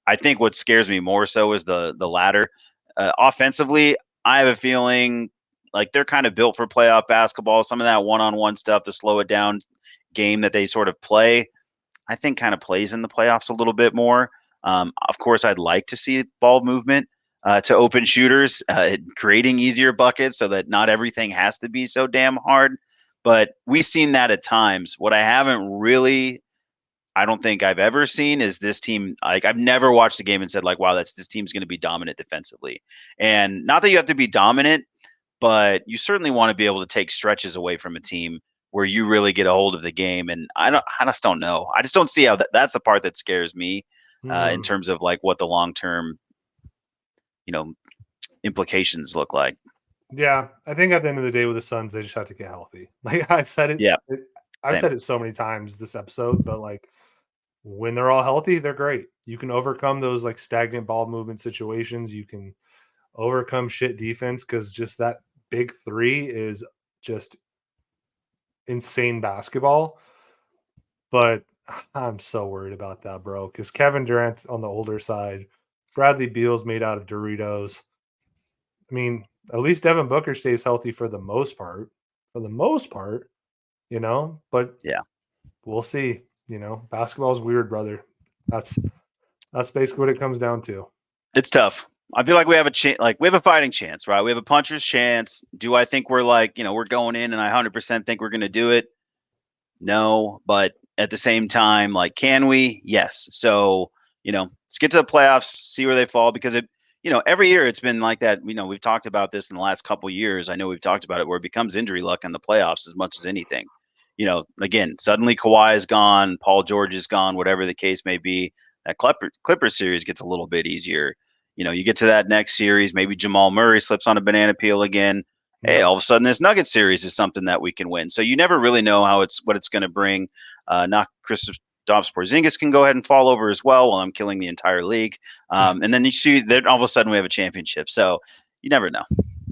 Speaker 4: I think what scares me more so is the latter. Offensively, I have a feeling like they're kind of built for playoff basketball. Some of that one-on-one stuff, the slow it down game that they sort of play, I think kind of plays in the playoffs a little bit more. Of course, I'd like to see ball movement to open shooters, creating easier buckets so that not everything has to be so damn hard. But we've seen that at times. What I haven't really I don't think I've ever seen is this team. Like I've never watched a game and said like, wow, this team's going to be dominant defensively. And not that you have to be dominant, but you certainly want to be able to take stretches away from a team where you really get a hold of the game. And I just don't know. I just don't see how that's the part that scares me in terms of like what the long-term, you know, implications look like.
Speaker 3: Yeah, I think at the end of the day with the Suns, they just have to get healthy. Like I've said it,
Speaker 4: Yeah,
Speaker 3: I've
Speaker 4: same.
Speaker 3: said it so many times this episode, but like when they're all healthy, they're great. You can overcome those like stagnant ball movement situations. You can overcome shit defense because just that big three is just insane basketball. But I'm so worried about that, bro. Because Kevin Durant's on the older side. Bradley Beal's made out of Doritos. I mean, at least Devin Booker stays healthy for the most part. For the most part, but
Speaker 4: Yeah,
Speaker 3: we'll see. Basketball is weird, brother. That's basically what it comes down to.
Speaker 4: it's tough. I feel like we have a chance, like we have a fighting chance, right? We have a puncher's chance. Do I think we're like, we're going in and I 100% think we're going to do it? No, but at the same time, like, can we? Yes. So, let's get to the playoffs, see where they fall because every year it's been like that. We've talked about this in the last couple of years. I know we've talked about it where it becomes injury luck in the playoffs as much as anything. Again, suddenly Kawhi is gone, Paul George is gone, whatever the case may be. That Clippers series gets a little bit easier. You get to that next series, maybe Jamal Murray slips on a banana peel again. Hey, all of a sudden this Nugget series is something that we can win. So you never really know what it's going to bring. Not Kristaps Porzingis can go ahead and fall over as well while I'm killing the entire league. And then you see that all of a sudden we have a championship. So you never know.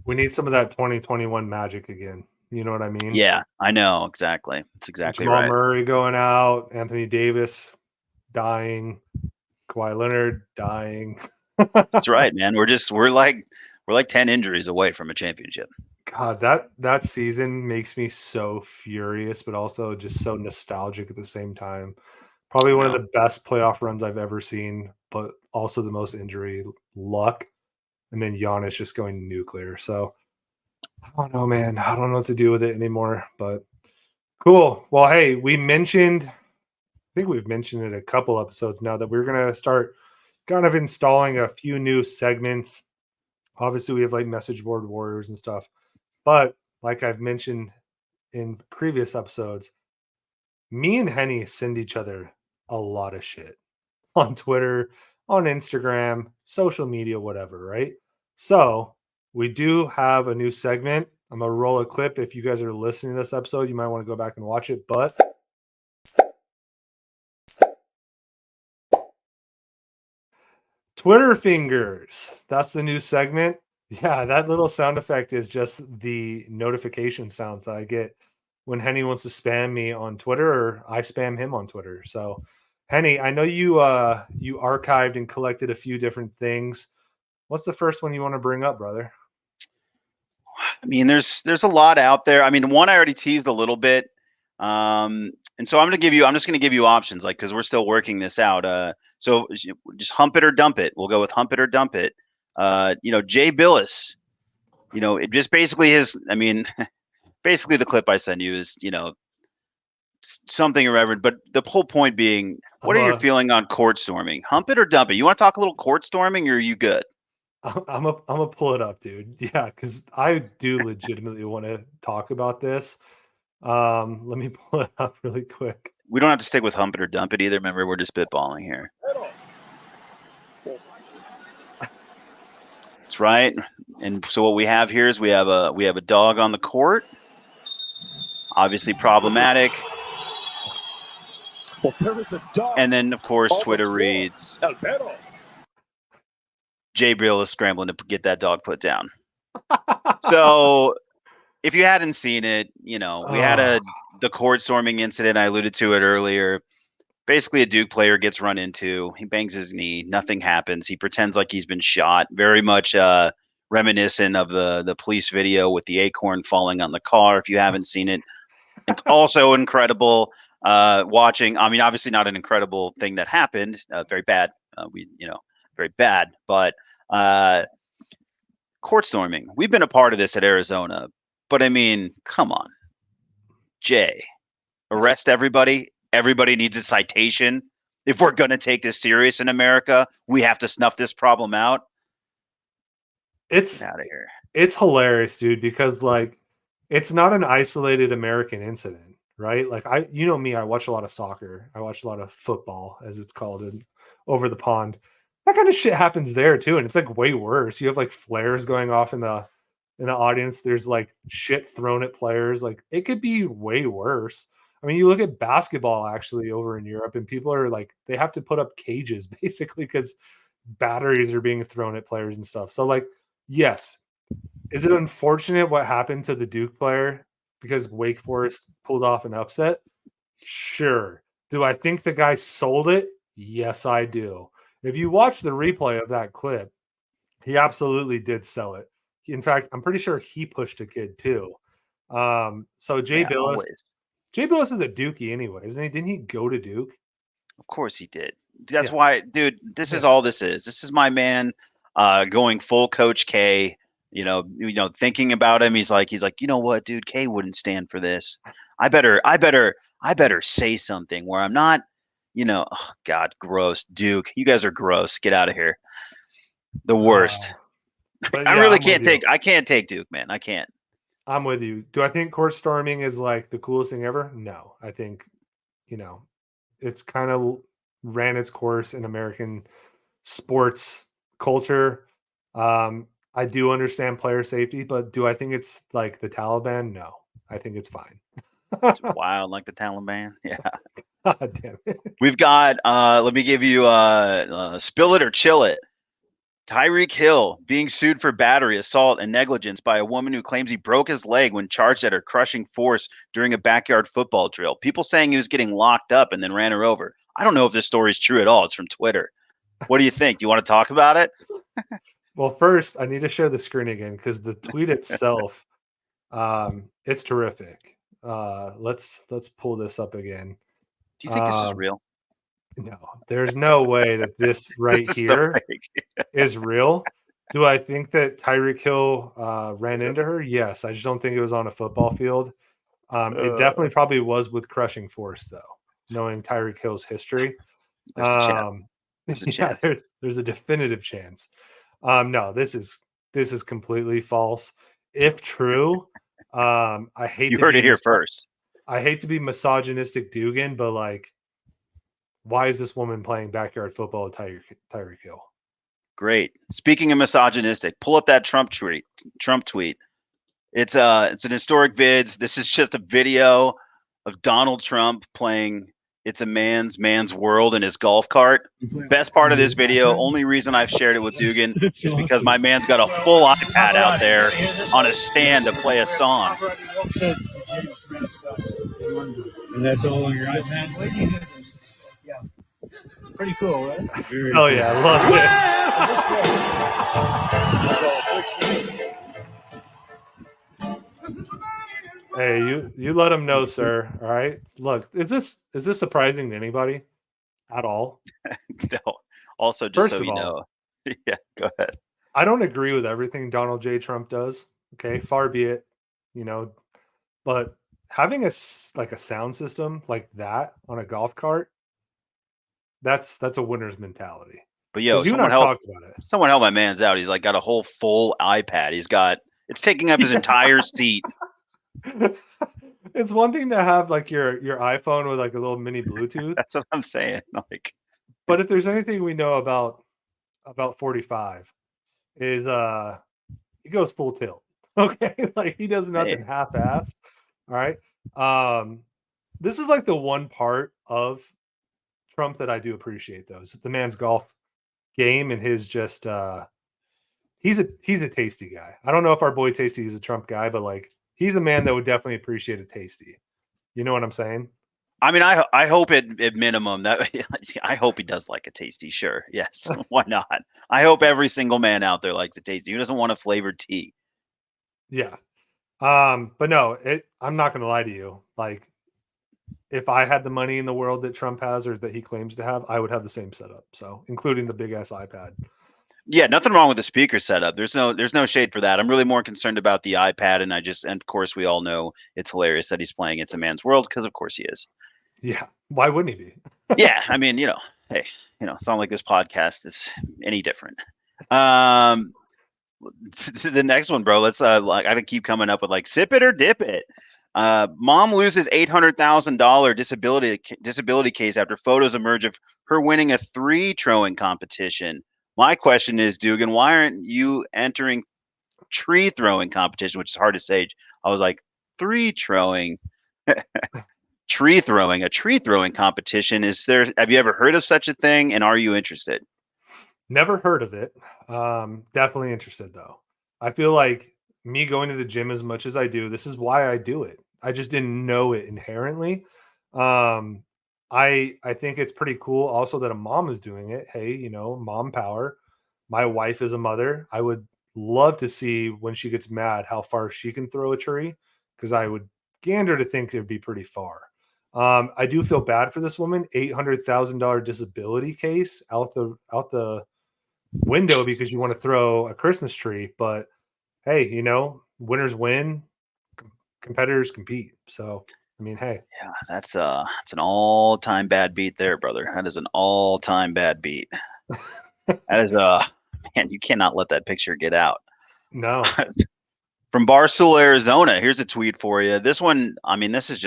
Speaker 3: We need some of that 2021 magic again. You know what I mean?
Speaker 4: Yeah, I know. Exactly. That's exactly
Speaker 3: Jamal
Speaker 4: right.
Speaker 3: Murray going out, Anthony Davis dying, Kawhi Leonard dying.
Speaker 4: That's right, man. We're like 10 injuries away from a championship.
Speaker 3: God, that season makes me so furious, but also just so nostalgic at the same time. Probably one of the best playoff runs I've ever seen, but also the most injury luck. And then Giannis just going nuclear. So I don't know, man. I don't know what to do with it anymore. But cool. Well, hey, I think we've mentioned it a couple episodes now that we're gonna start kind of installing a few new segments. Obviously, we have like message board warriors and stuff. But like I've mentioned in previous episodes, me and Henny send each other a lot of shit on Twitter, on Instagram, social media, whatever, right? So we do have a new segment. I'm going to roll a clip. If you guys are listening to this episode, you might want to go back and watch it. But Twitter fingers, that's the new segment. Yeah, that little sound effect is just the notification sounds that I get when Henny wants to spam me on Twitter or I spam him on Twitter. So, Henny, I know you archived and collected a few different things. What's the first one you want to bring up, brother?
Speaker 4: I mean, there's a lot out there. I mean, one I already teased a little bit. And so I'm just going to give you options, like, because we're still working this out. So just hump it or dump it. We'll go with hump it or dump it. Jay Billis, it just basically basically the clip I send you is, something irreverent. But the whole point being, what are you feeling on court storming? Hump it or dump it? You want to talk a little court storming, or are you good?
Speaker 3: I'm a pull it up, dude. Yeah, because I do legitimately want to talk about this. Let me pull it up really quick.
Speaker 4: We don't have to stick with hump it or dump it either. Remember, we're just spitballing here. That's right. And so what we have here is we have a dog on the court. Obviously problematic.
Speaker 2: Well, there is a dog.
Speaker 4: And then of course Twitter reads Jay Bill is scrambling to get that dog put down. So if you hadn't seen it, we had the court storming incident. I alluded to it earlier. Basically, a Duke player gets run into. He bangs his knee. Nothing happens. He pretends like he's been shot. Very much reminiscent of the police video with the acorn falling on the car. If you haven't seen it, also incredible watching. I mean, obviously not an incredible thing that happened. Very bad. Very bad. But court storming. We've been a part of this at Arizona. But I mean, come on, Jay, arrest everybody. Everybody needs a citation. If we're going to take this serious in America, we have to snuff this problem out.
Speaker 3: It's
Speaker 4: Get out of here.
Speaker 3: It's hilarious, dude, because like it's not an isolated American incident, right? Like you know me, I watch a lot of soccer. I watch a lot of football, as it's called, over the pond. That kind of shit happens there too, and it's like way worse. You have like flares going off in the audience. There's like shit thrown at players. Like it could be way worse. I mean, you look at basketball actually over in Europe, and people are like, they have to put up cages basically because batteries are being thrown at players and stuff. So, like, yes, is it unfortunate what happened to the Duke player because Wake Forest pulled off an upset? Sure. Do I think the guy sold it? Yes, I do. If you watch the replay of that clip, he absolutely did sell it. In fact, I'm pretty sure he pushed a kid too. So Jay Billis.
Speaker 4: Always.
Speaker 3: Jay Billis is a Dookie anyway, isn't he? Didn't he go to Duke?
Speaker 4: Of course he did. That's why, dude, this is all this is. This is my man going full Coach K, thinking about him. He's like, you know what, dude, K wouldn't stand for this. I better say something where I'm not, oh God, gross. Duke, you guys are gross. Get out of here. The worst. I really can't take Duke, man. I can't.
Speaker 3: I'm with you. Do I think court storming is like the coolest thing ever? No. I think, it's kind of ran its course in American sports culture. I do understand player safety, but do I think it's like the Taliban? No, I think it's fine.
Speaker 4: It's wild, like the Taliban. Yeah.
Speaker 3: God damn it.
Speaker 4: We've got, let me give you spill it or chill it. Tyreek Hill being sued for battery, assault, and negligence by a woman who claims he broke his leg when charged at her crushing force during a backyard football drill. People saying he was getting locked up and then ran her over. I don't know if this story is true at all. It's from Twitter. What do you think? Do you want to talk about it?
Speaker 3: Well, first, I need to share the screen again because the tweet itself, it's terrific. Let's pull this up again.
Speaker 4: Do you think this is real?
Speaker 3: No, there's no way that this right
Speaker 4: So
Speaker 3: here
Speaker 4: fake.
Speaker 3: is real. Do I think that Tyreek Hill ran into her? Yes. I just don't think it was on a football field. It definitely probably was with crushing force, though, knowing Tyreek Hill's history.
Speaker 4: There's a chance. There's a
Speaker 3: Yeah,
Speaker 4: chance.
Speaker 3: there's a definitive chance. No, this is completely false. If true, I hate
Speaker 4: You
Speaker 3: to
Speaker 4: heard
Speaker 3: be
Speaker 4: it here first.
Speaker 3: I hate to be misogynistic Dugan, but like, why is this woman playing backyard football with Tyreek Hill?
Speaker 4: Great. Speaking of misogynistic, pull up that Trump tweet. It's an historic vids. This is just a video of Donald Trump playing It's a Man's World in his golf cart. Best part of this video, only reason I've shared it with Dugan is because my man's got a full iPad out there on a stand to play a song.
Speaker 2: And that's all on your iPad? Yeah. Pretty cool, right?
Speaker 3: Oh yeah, I love it. Hey, you let him know, sir. All right. Look, is this surprising to anybody at all?
Speaker 4: No. Also, just
Speaker 3: First
Speaker 4: so
Speaker 3: of
Speaker 4: you
Speaker 3: all,
Speaker 4: know. Yeah, go ahead.
Speaker 3: I don't agree with everything Donald J. Trump does. Okay, far be it, but having a sound system like that on a golf cart, that's a winner's mentality.
Speaker 4: But yo,
Speaker 3: You and I talked about it.
Speaker 4: Someone help my man's out. He's like got a whole full iPad. It's taking up his entire seat.
Speaker 3: It's one thing to have like your iPhone with like a little mini Bluetooth.
Speaker 4: That's what I'm saying. Like,
Speaker 3: but if there's anything we know about 45 is he goes full tilt. Okay. Like he does nothing half-assed. All right. This is like the one part of Trump that I do appreciate though. Is the man's golf game and his just he's a tasty guy. I don't know if our boy Tasty is a Trump guy, but like he's a man that would definitely appreciate a Tasty. You know what I'm saying?
Speaker 4: I mean, I hope at minimum that I hope he does like a Tasty. Sure, yes, why not? I hope every single man out there likes a Tasty. Who doesn't want a flavored tea?
Speaker 3: Yeah, but no, I'm not going to lie to you. Like, if I had the money in the world that Trump has or that he claims to have, I would have the same setup. So, including the big ass iPad.
Speaker 4: Yeah, nothing wrong with the speaker setup. There's no shade for that. I'm really more concerned about the iPad, and of course we all know it's hilarious that he's playing It's a Man's World because of course he is.
Speaker 3: Yeah, why wouldn't he be?
Speaker 4: Yeah, I mean, hey, it's not like this podcast is any different. The next one, bro. Let's I gotta keep coming up with like sip it or dip it. Mom loses $800,000 disability case after photos emerge of her winning a tree throwing competition. My question is, Dugan, why aren't you entering tree throwing competition, which is hard to say? I was like, tree throwing. A tree throwing competition. Have you ever heard of such a thing? And are you interested?
Speaker 3: Never heard of it. Definitely interested though. I feel like me going to the gym as much as I do, this is why I do it. I just didn't know it inherently. I think it's pretty cool also that a mom is doing it. Hey, mom power. My wife is a mother. I would love to see when she gets mad how far she can throw a tree, because I would gander to think it'd be pretty far. I do feel bad for this woman. $800,000 disability case out the window because you want to throw a Christmas tree. But hey, winners win, competitors compete. So I mean, hey,
Speaker 4: yeah, that's an all-time bad beat there, brother. That is an all-time bad beat. That is man, you cannot let that picture get out.
Speaker 3: No.
Speaker 4: From Barstool, Arizona, here's a tweet for you. This one, I mean, this has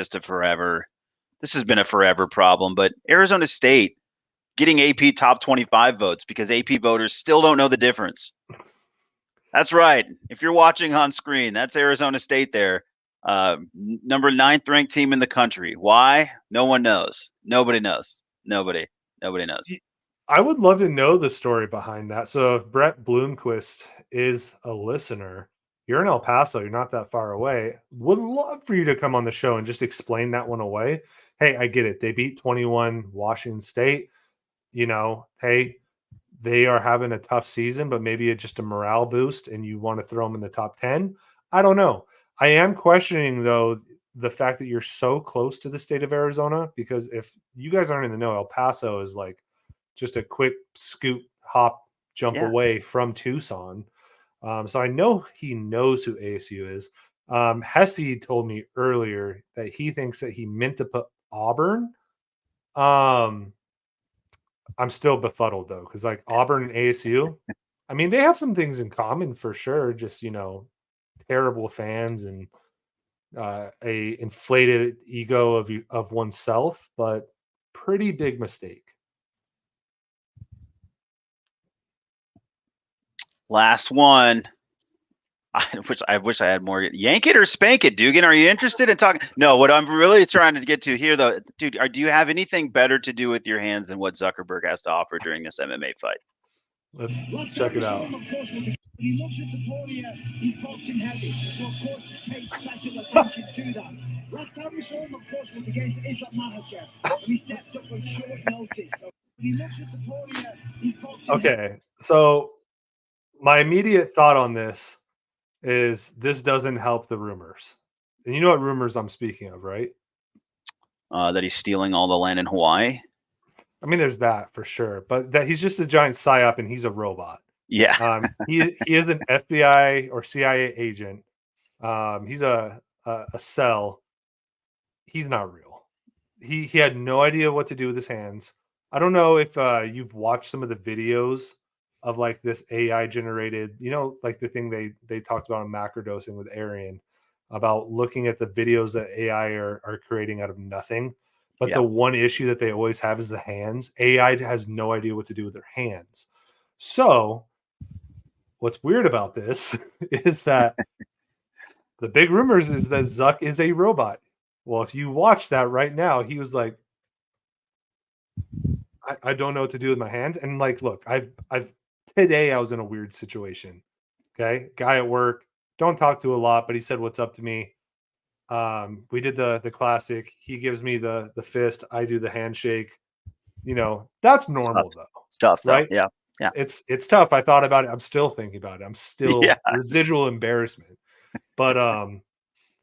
Speaker 4: been a forever problem, but Arizona State getting AP top 25 votes because AP voters still don't know the difference. That's right. If you're watching on screen, that's Arizona State there. Number 9th ranked team in the country. Why? No one knows. Nobody knows. Nobody knows.
Speaker 3: I would love to know the story behind that. So if Brett Bloomquist is a listener, you're in El Paso, you're not that far away. Would love for you to come on the show and just explain that one away. Hey, I get it. They beat 21 Washington State. Hey, they are having a tough season, but maybe it's just a morale boost and you want to throw them in the top 10. I don't know. I am questioning, though, the fact that you're so close to the state of Arizona, because if you guys aren't in the know, El Paso is like just a quick scoot, hop, jump away from Tucson. So I know he knows who ASU is. Hesse told me earlier that he thinks that he meant to put Auburn. I'm still befuddled though, because like Auburn and ASU, I mean, they have some things in common for sure. Just terrible fans and a inflated ego of oneself, but pretty big mistake.
Speaker 4: Last one. I wish I had more. Yank it or spank it, Dugan. Are you interested in talking? No, what I'm really trying to get to here, though, dude, do you have anything better to do with your hands than what Zuckerberg has to offer during this MMA fight?
Speaker 3: Let's check it out.
Speaker 5: He looks at the podium, he's boxing heavy, so of course he's paid special attention to that. Last time we saw him, of course, was against Islam Makhachev, and he stepped up with short notice. So when he looks at the podium, he's boxing
Speaker 3: Okay, so my immediate thought on this is this doesn't help the rumors. And you know what rumors I'm speaking of, right?
Speaker 4: That he's stealing all the land in Hawaii.
Speaker 3: I mean, there's that for sure, but that he's just a giant psyop and he's a robot.
Speaker 4: Yeah.
Speaker 3: He is an FBI or CIA agent. He's a cell. He's not real. He had no idea what to do with his hands. I don't know if you've watched some of the videos of like this AI generated, like the thing they talked about in macrodosing with Arian about looking at the videos that AI are creating out of nothing. But the one issue that they always have is the hands. AI has no idea what to do with their hands. So what's weird about this is that the big rumors is that Zuck is a robot. Well, if you watch that right now, he was like, I don't know what to do with my hands. And like, look, today I was in a weird situation. Okay. Guy at work, don't talk to a lot, but he said, what's up to me? We did the classic. He gives me the fist. I do the handshake. That's normal though.
Speaker 4: It's tough,
Speaker 3: right?
Speaker 4: Though. Yeah.
Speaker 3: It's tough. I thought about it. I'm still thinking about it. I'm still residual embarrassment, but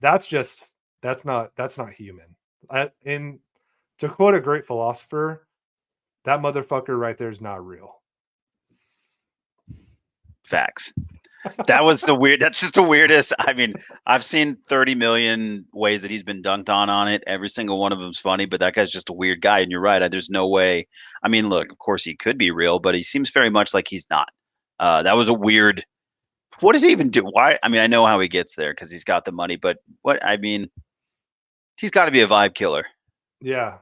Speaker 3: that's not human. And to quote a great philosopher, that motherfucker right there is not real.
Speaker 4: Facts. That's just the weirdest. I mean, I've seen 30 million ways that he's been dunked on it. Every single one of them's funny, but that guy's just a weird guy. And you're right. There's no way. I mean, look, of course he could be real, but he seems very much like he's not. That was a weird. What does he even do? Why? I mean, I know how he gets there because he's got the money, but he's got to be a vibe killer.
Speaker 3: Yeah.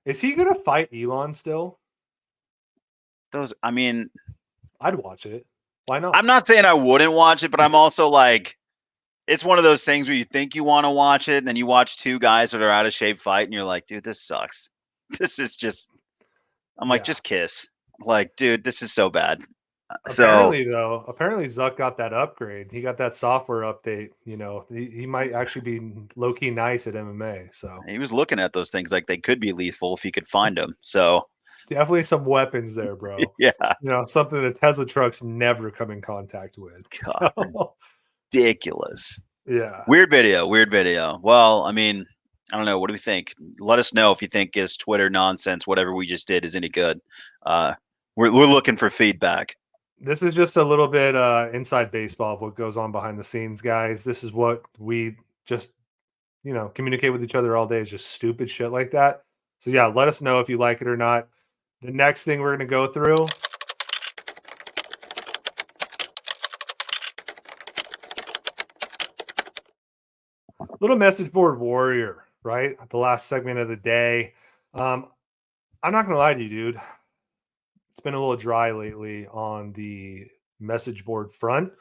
Speaker 3: Is he going to fight Elon still? I'd watch it. Why not?
Speaker 4: I'm not saying I wouldn't watch it, but I'm also like, it's one of those things where you think you want to watch it, and then you watch two guys that are out of shape fight, and you're like, dude, this sucks. This is just, I'm like, just kiss. Like, dude, this is so bad.
Speaker 3: Apparently Zuck got that upgrade. He got that software update. He might actually be low-key nice at MMA. So
Speaker 4: he was looking at those things like they could be lethal if he could find them. So
Speaker 3: definitely some weapons there, bro.
Speaker 4: Yeah.
Speaker 3: Something that Tesla trucks never come in contact with.
Speaker 4: God,
Speaker 3: so.
Speaker 4: Ridiculous.
Speaker 3: Yeah.
Speaker 4: Weird video. Well, I mean, I don't know. What do we think? Let us know if you think his Twitter nonsense, whatever we just did, is any good. We're looking for feedback.
Speaker 3: This is just a little bit inside baseball of what goes on behind the scenes, guys. This is what we just, communicate with each other all day is just stupid shit like that. So yeah, let us know if you like it or not. The next thing we're going to go through. Little message board warrior, right? The last segment of the day. I'm not going to lie to you, dude. it's been a little dry lately on the message board front,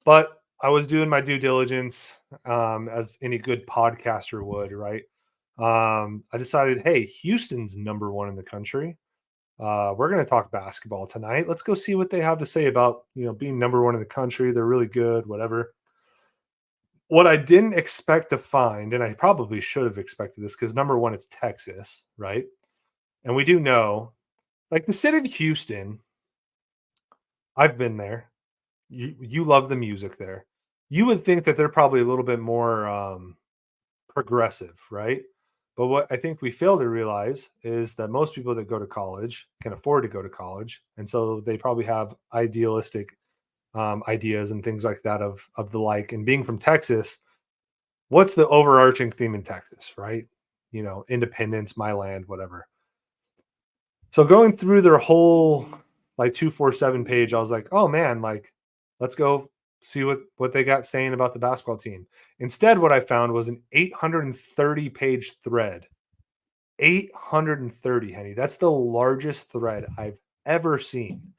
Speaker 3: but I was doing my due diligence, as any good podcaster would, right? I decided, hey, Houston's number one in the country. We're going to talk basketball tonight. Let's go see what they have to say about, being number one in the country. They're really good, whatever. What I didn't expect to find, and I probably should have expected this because number one, it's Texas, right? And we do know, like the city of Houston, I've been there. You love the music there. You would think that they're probably a little bit more progressive, right? But what I think we fail to realize is that most people that go to college can afford to go to college, and so they probably have idealistic ideas and things like that of the like. And being from Texas, what's the overarching theme in Texas, right? Independence, my land, whatever. So going through their whole like 247 page, I was like, oh man, like let's go see what they got saying about the basketball team. Instead, what I found was an 830 page thread. 830, Henny. That's the largest thread I've ever seen.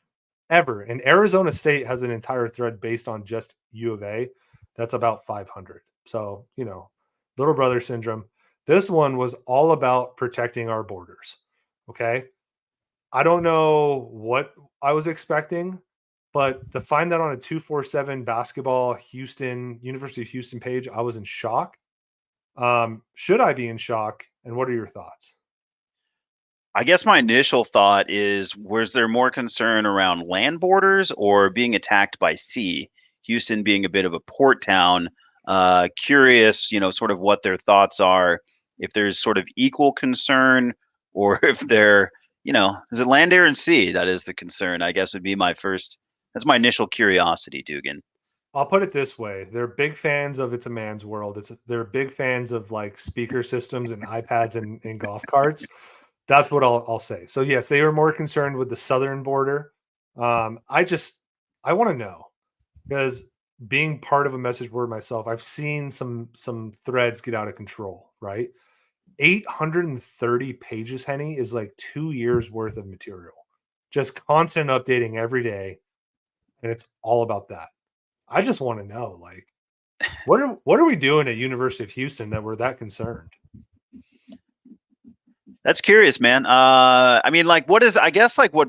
Speaker 3: Ever. And Arizona State has an entire thread based on just U of A. That's about 500. So, little brother syndrome. This one was all about protecting our borders. Okay. I don't know what I was expecting, but to find that on a 247 basketball University of Houston page, I was in shock. Should I be in shock? And what are your thoughts?
Speaker 4: I guess my initial thought is, was there more concern around land borders or being attacked by sea? Houston being a bit of a port town. Curious, sort of what their thoughts are, if there's sort of equal concern, or if they're, is it land, air, and sea? That is the concern, I guess, would be that's my initial curiosity, Dugan.
Speaker 3: I'll put it this way. They're big fans of It's a Man's World. They're big fans of like speaker systems and iPads and golf carts. That's what I'll say. So yes, they were more concerned with the southern border. I want to know, because being part of a message board myself, I've seen some threads get out of control, right? 830 pages, Henny, is like 2 years worth of material. Just constant updating every day. And it's all about that. I just want to know, like, what are we doing at University of Houston that we're that concerned?
Speaker 4: That's curious, man. I mean, like, what is, I guess, like what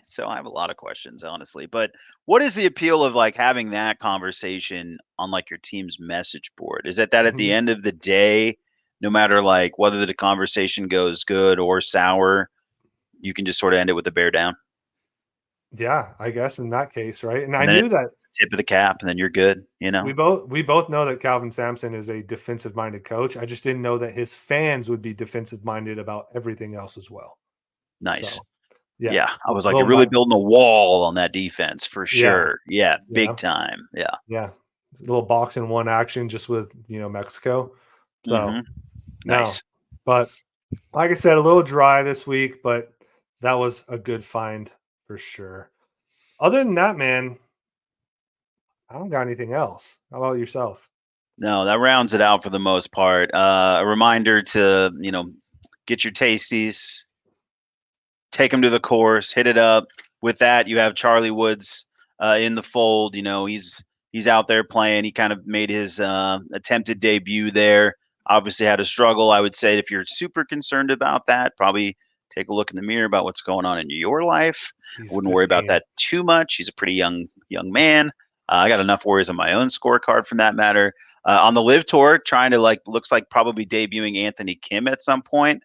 Speaker 4: so I have a lot of questions, honestly, but what is the appeal of like having that conversation on like your team's message board? Is it that at the end of the day, no matter like whether the conversation goes good or sour, you can just sort of end it with the bear down?
Speaker 3: Yeah, I guess in that case, right? And I
Speaker 4: And then
Speaker 3: knew that
Speaker 4: tip of the cap, and then you're good,
Speaker 3: we both know that Calvin Sampson is a defensive minded coach. I just didn't know that his fans would be defensive minded about everything else as well.
Speaker 4: Nice.
Speaker 3: So, yeah.
Speaker 4: Yeah. I was like, you're really building a wall on that defense for sure. Yeah. Big time. Yeah.
Speaker 3: Yeah. A little box in one action just with, Mexico. So,
Speaker 4: Nice.
Speaker 3: No. But like I said, a little dry this week, but that was a good find for sure. Other than that, man, I don't got anything else. How about yourself?
Speaker 4: No, that rounds it out for the most part. A reminder to, get your tasties, take them to the course, hit it up. With that, you have Charlie Woods in the fold. He's out there playing. He kind of made his attempted debut there. Obviously had a struggle. I would say if you're super concerned about that, probably take a look in the mirror about what's going on in your life. I wouldn't worry about that too much. He's a pretty young man. I got enough worries on my own scorecard from that matter. On the Live Tour, trying to looks like probably debuting Anthony Kim at some point.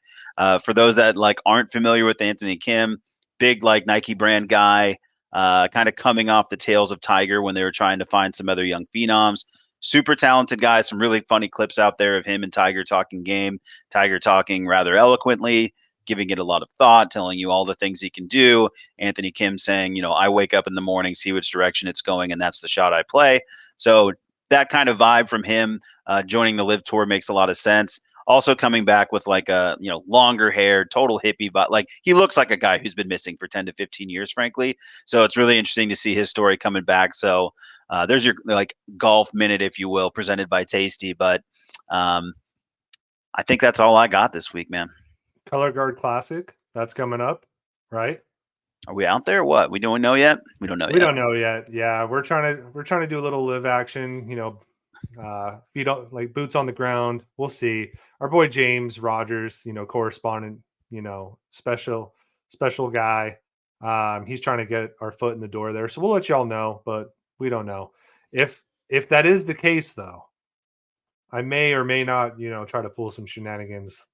Speaker 4: For those that aren't familiar with Anthony Kim, big Nike brand guy, kind of coming off the tails of Tiger when they were trying to find some other young phenoms. Super talented guy. Some really funny clips out there of him and Tiger talking game. Tiger talking rather eloquently, giving it a lot of thought, telling you all the things he can do. Anthony Kim saying, I wake up in the morning, see which direction it's going, and that's the shot I play. So that kind of vibe from him joining the Live Tour makes a lot of sense. Also coming back with longer hair, total hippie, but he looks like a guy who's been missing for 10 to 15 years, frankly. So it's really interesting to see his story coming back. So there's your golf minute, if you will, presented by Tasty. But I think that's all I got this week, man.
Speaker 3: Color Guard Classic, that's coming up, right?
Speaker 4: Are we out there? What? We don't know yet? We don't know
Speaker 3: We
Speaker 4: yet.
Speaker 3: don't know yet. Yeah, we're trying to do a little live action, feet on, like boots on the ground. We'll see. Our boy James Rogers, correspondent, special guy. He's trying to get our foot in the door there. So we'll let y'all know, but we don't know. If that is the case though, I may or may not, try to pull some shenanigans,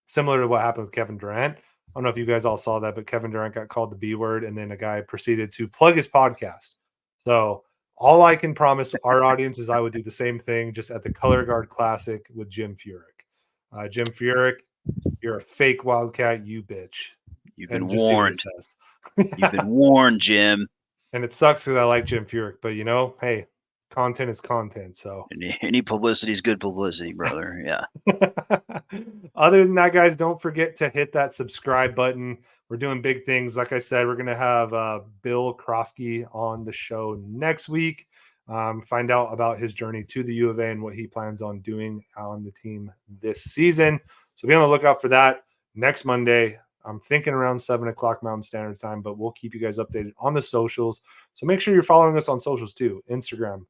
Speaker 3: similar to what happened with Kevin Durant. I don't know if you guys all saw that, but Kevin Durant got called the B word, and then a guy proceeded to plug his podcast. So all I can promise our audience is I would do the same thing, just at the Color Guard Classic with Jim Furyk. Jim Furyk, you're a fake Wildcat, you bitch.
Speaker 4: You've
Speaker 3: And
Speaker 4: been
Speaker 3: just see what he
Speaker 4: warned.
Speaker 3: says.
Speaker 4: You've been warned, Jim.
Speaker 3: And it sucks because I like Jim Furyk, but hey, content is content. So
Speaker 4: Any publicity is good publicity, brother. Yeah.
Speaker 3: other than that, guys, don't forget to hit that subscribe button. We're doing big things. Like I said, we're going to have Bill Krosky on the show next week. Find out about his journey to the U of A and what he plans on doing on the team this season. So be on the lookout for that next Monday. I'm thinking around 7 o'clock Mountain Standard Time, but we'll keep you guys updated on the socials. So make sure you're following us on socials too. Instagram,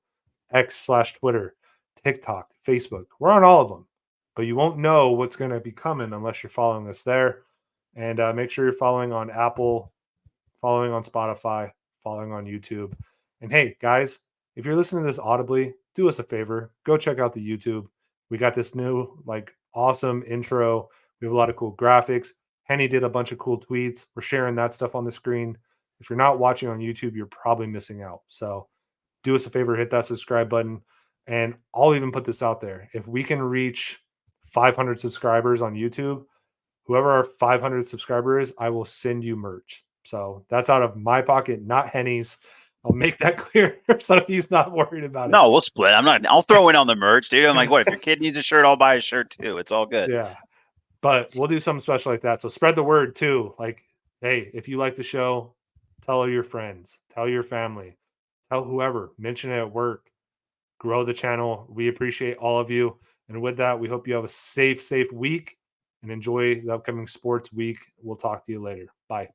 Speaker 3: X/Twitter, TikTok, Facebook. We're on all of them, but you won't know what's going to be coming unless you're following us there. And make sure you're following on Apple, following on Spotify, following on YouTube. And hey, guys, if you're listening to this audibly, do us a favor. Go check out the YouTube. We got this new, awesome intro. We have a lot of cool graphics. Henny did a bunch of cool tweets. We're sharing that stuff on the screen. If you're not watching on YouTube, you're probably missing out. So do us a favor, hit that subscribe button. And I'll even put this out there. If we can reach 500 subscribers on YouTube, whoever our 500 subscriber is, I will send you merch. So that's out of my pocket, not Henny's. I'll make that clear so he's not worried about it.
Speaker 4: No, we'll split. I'll throw in on the merch, dude. I'm like, what? If your kid needs a shirt, I'll buy a shirt too. It's all good.
Speaker 3: Yeah. But we'll do something special like that. So spread the word too. Hey, if you like the show, tell your friends, tell your family, tell whoever, mention it at work, grow the channel. We appreciate all of you. And with that, we hope you have a safe week and enjoy the upcoming sports week. We'll talk to you later. Bye.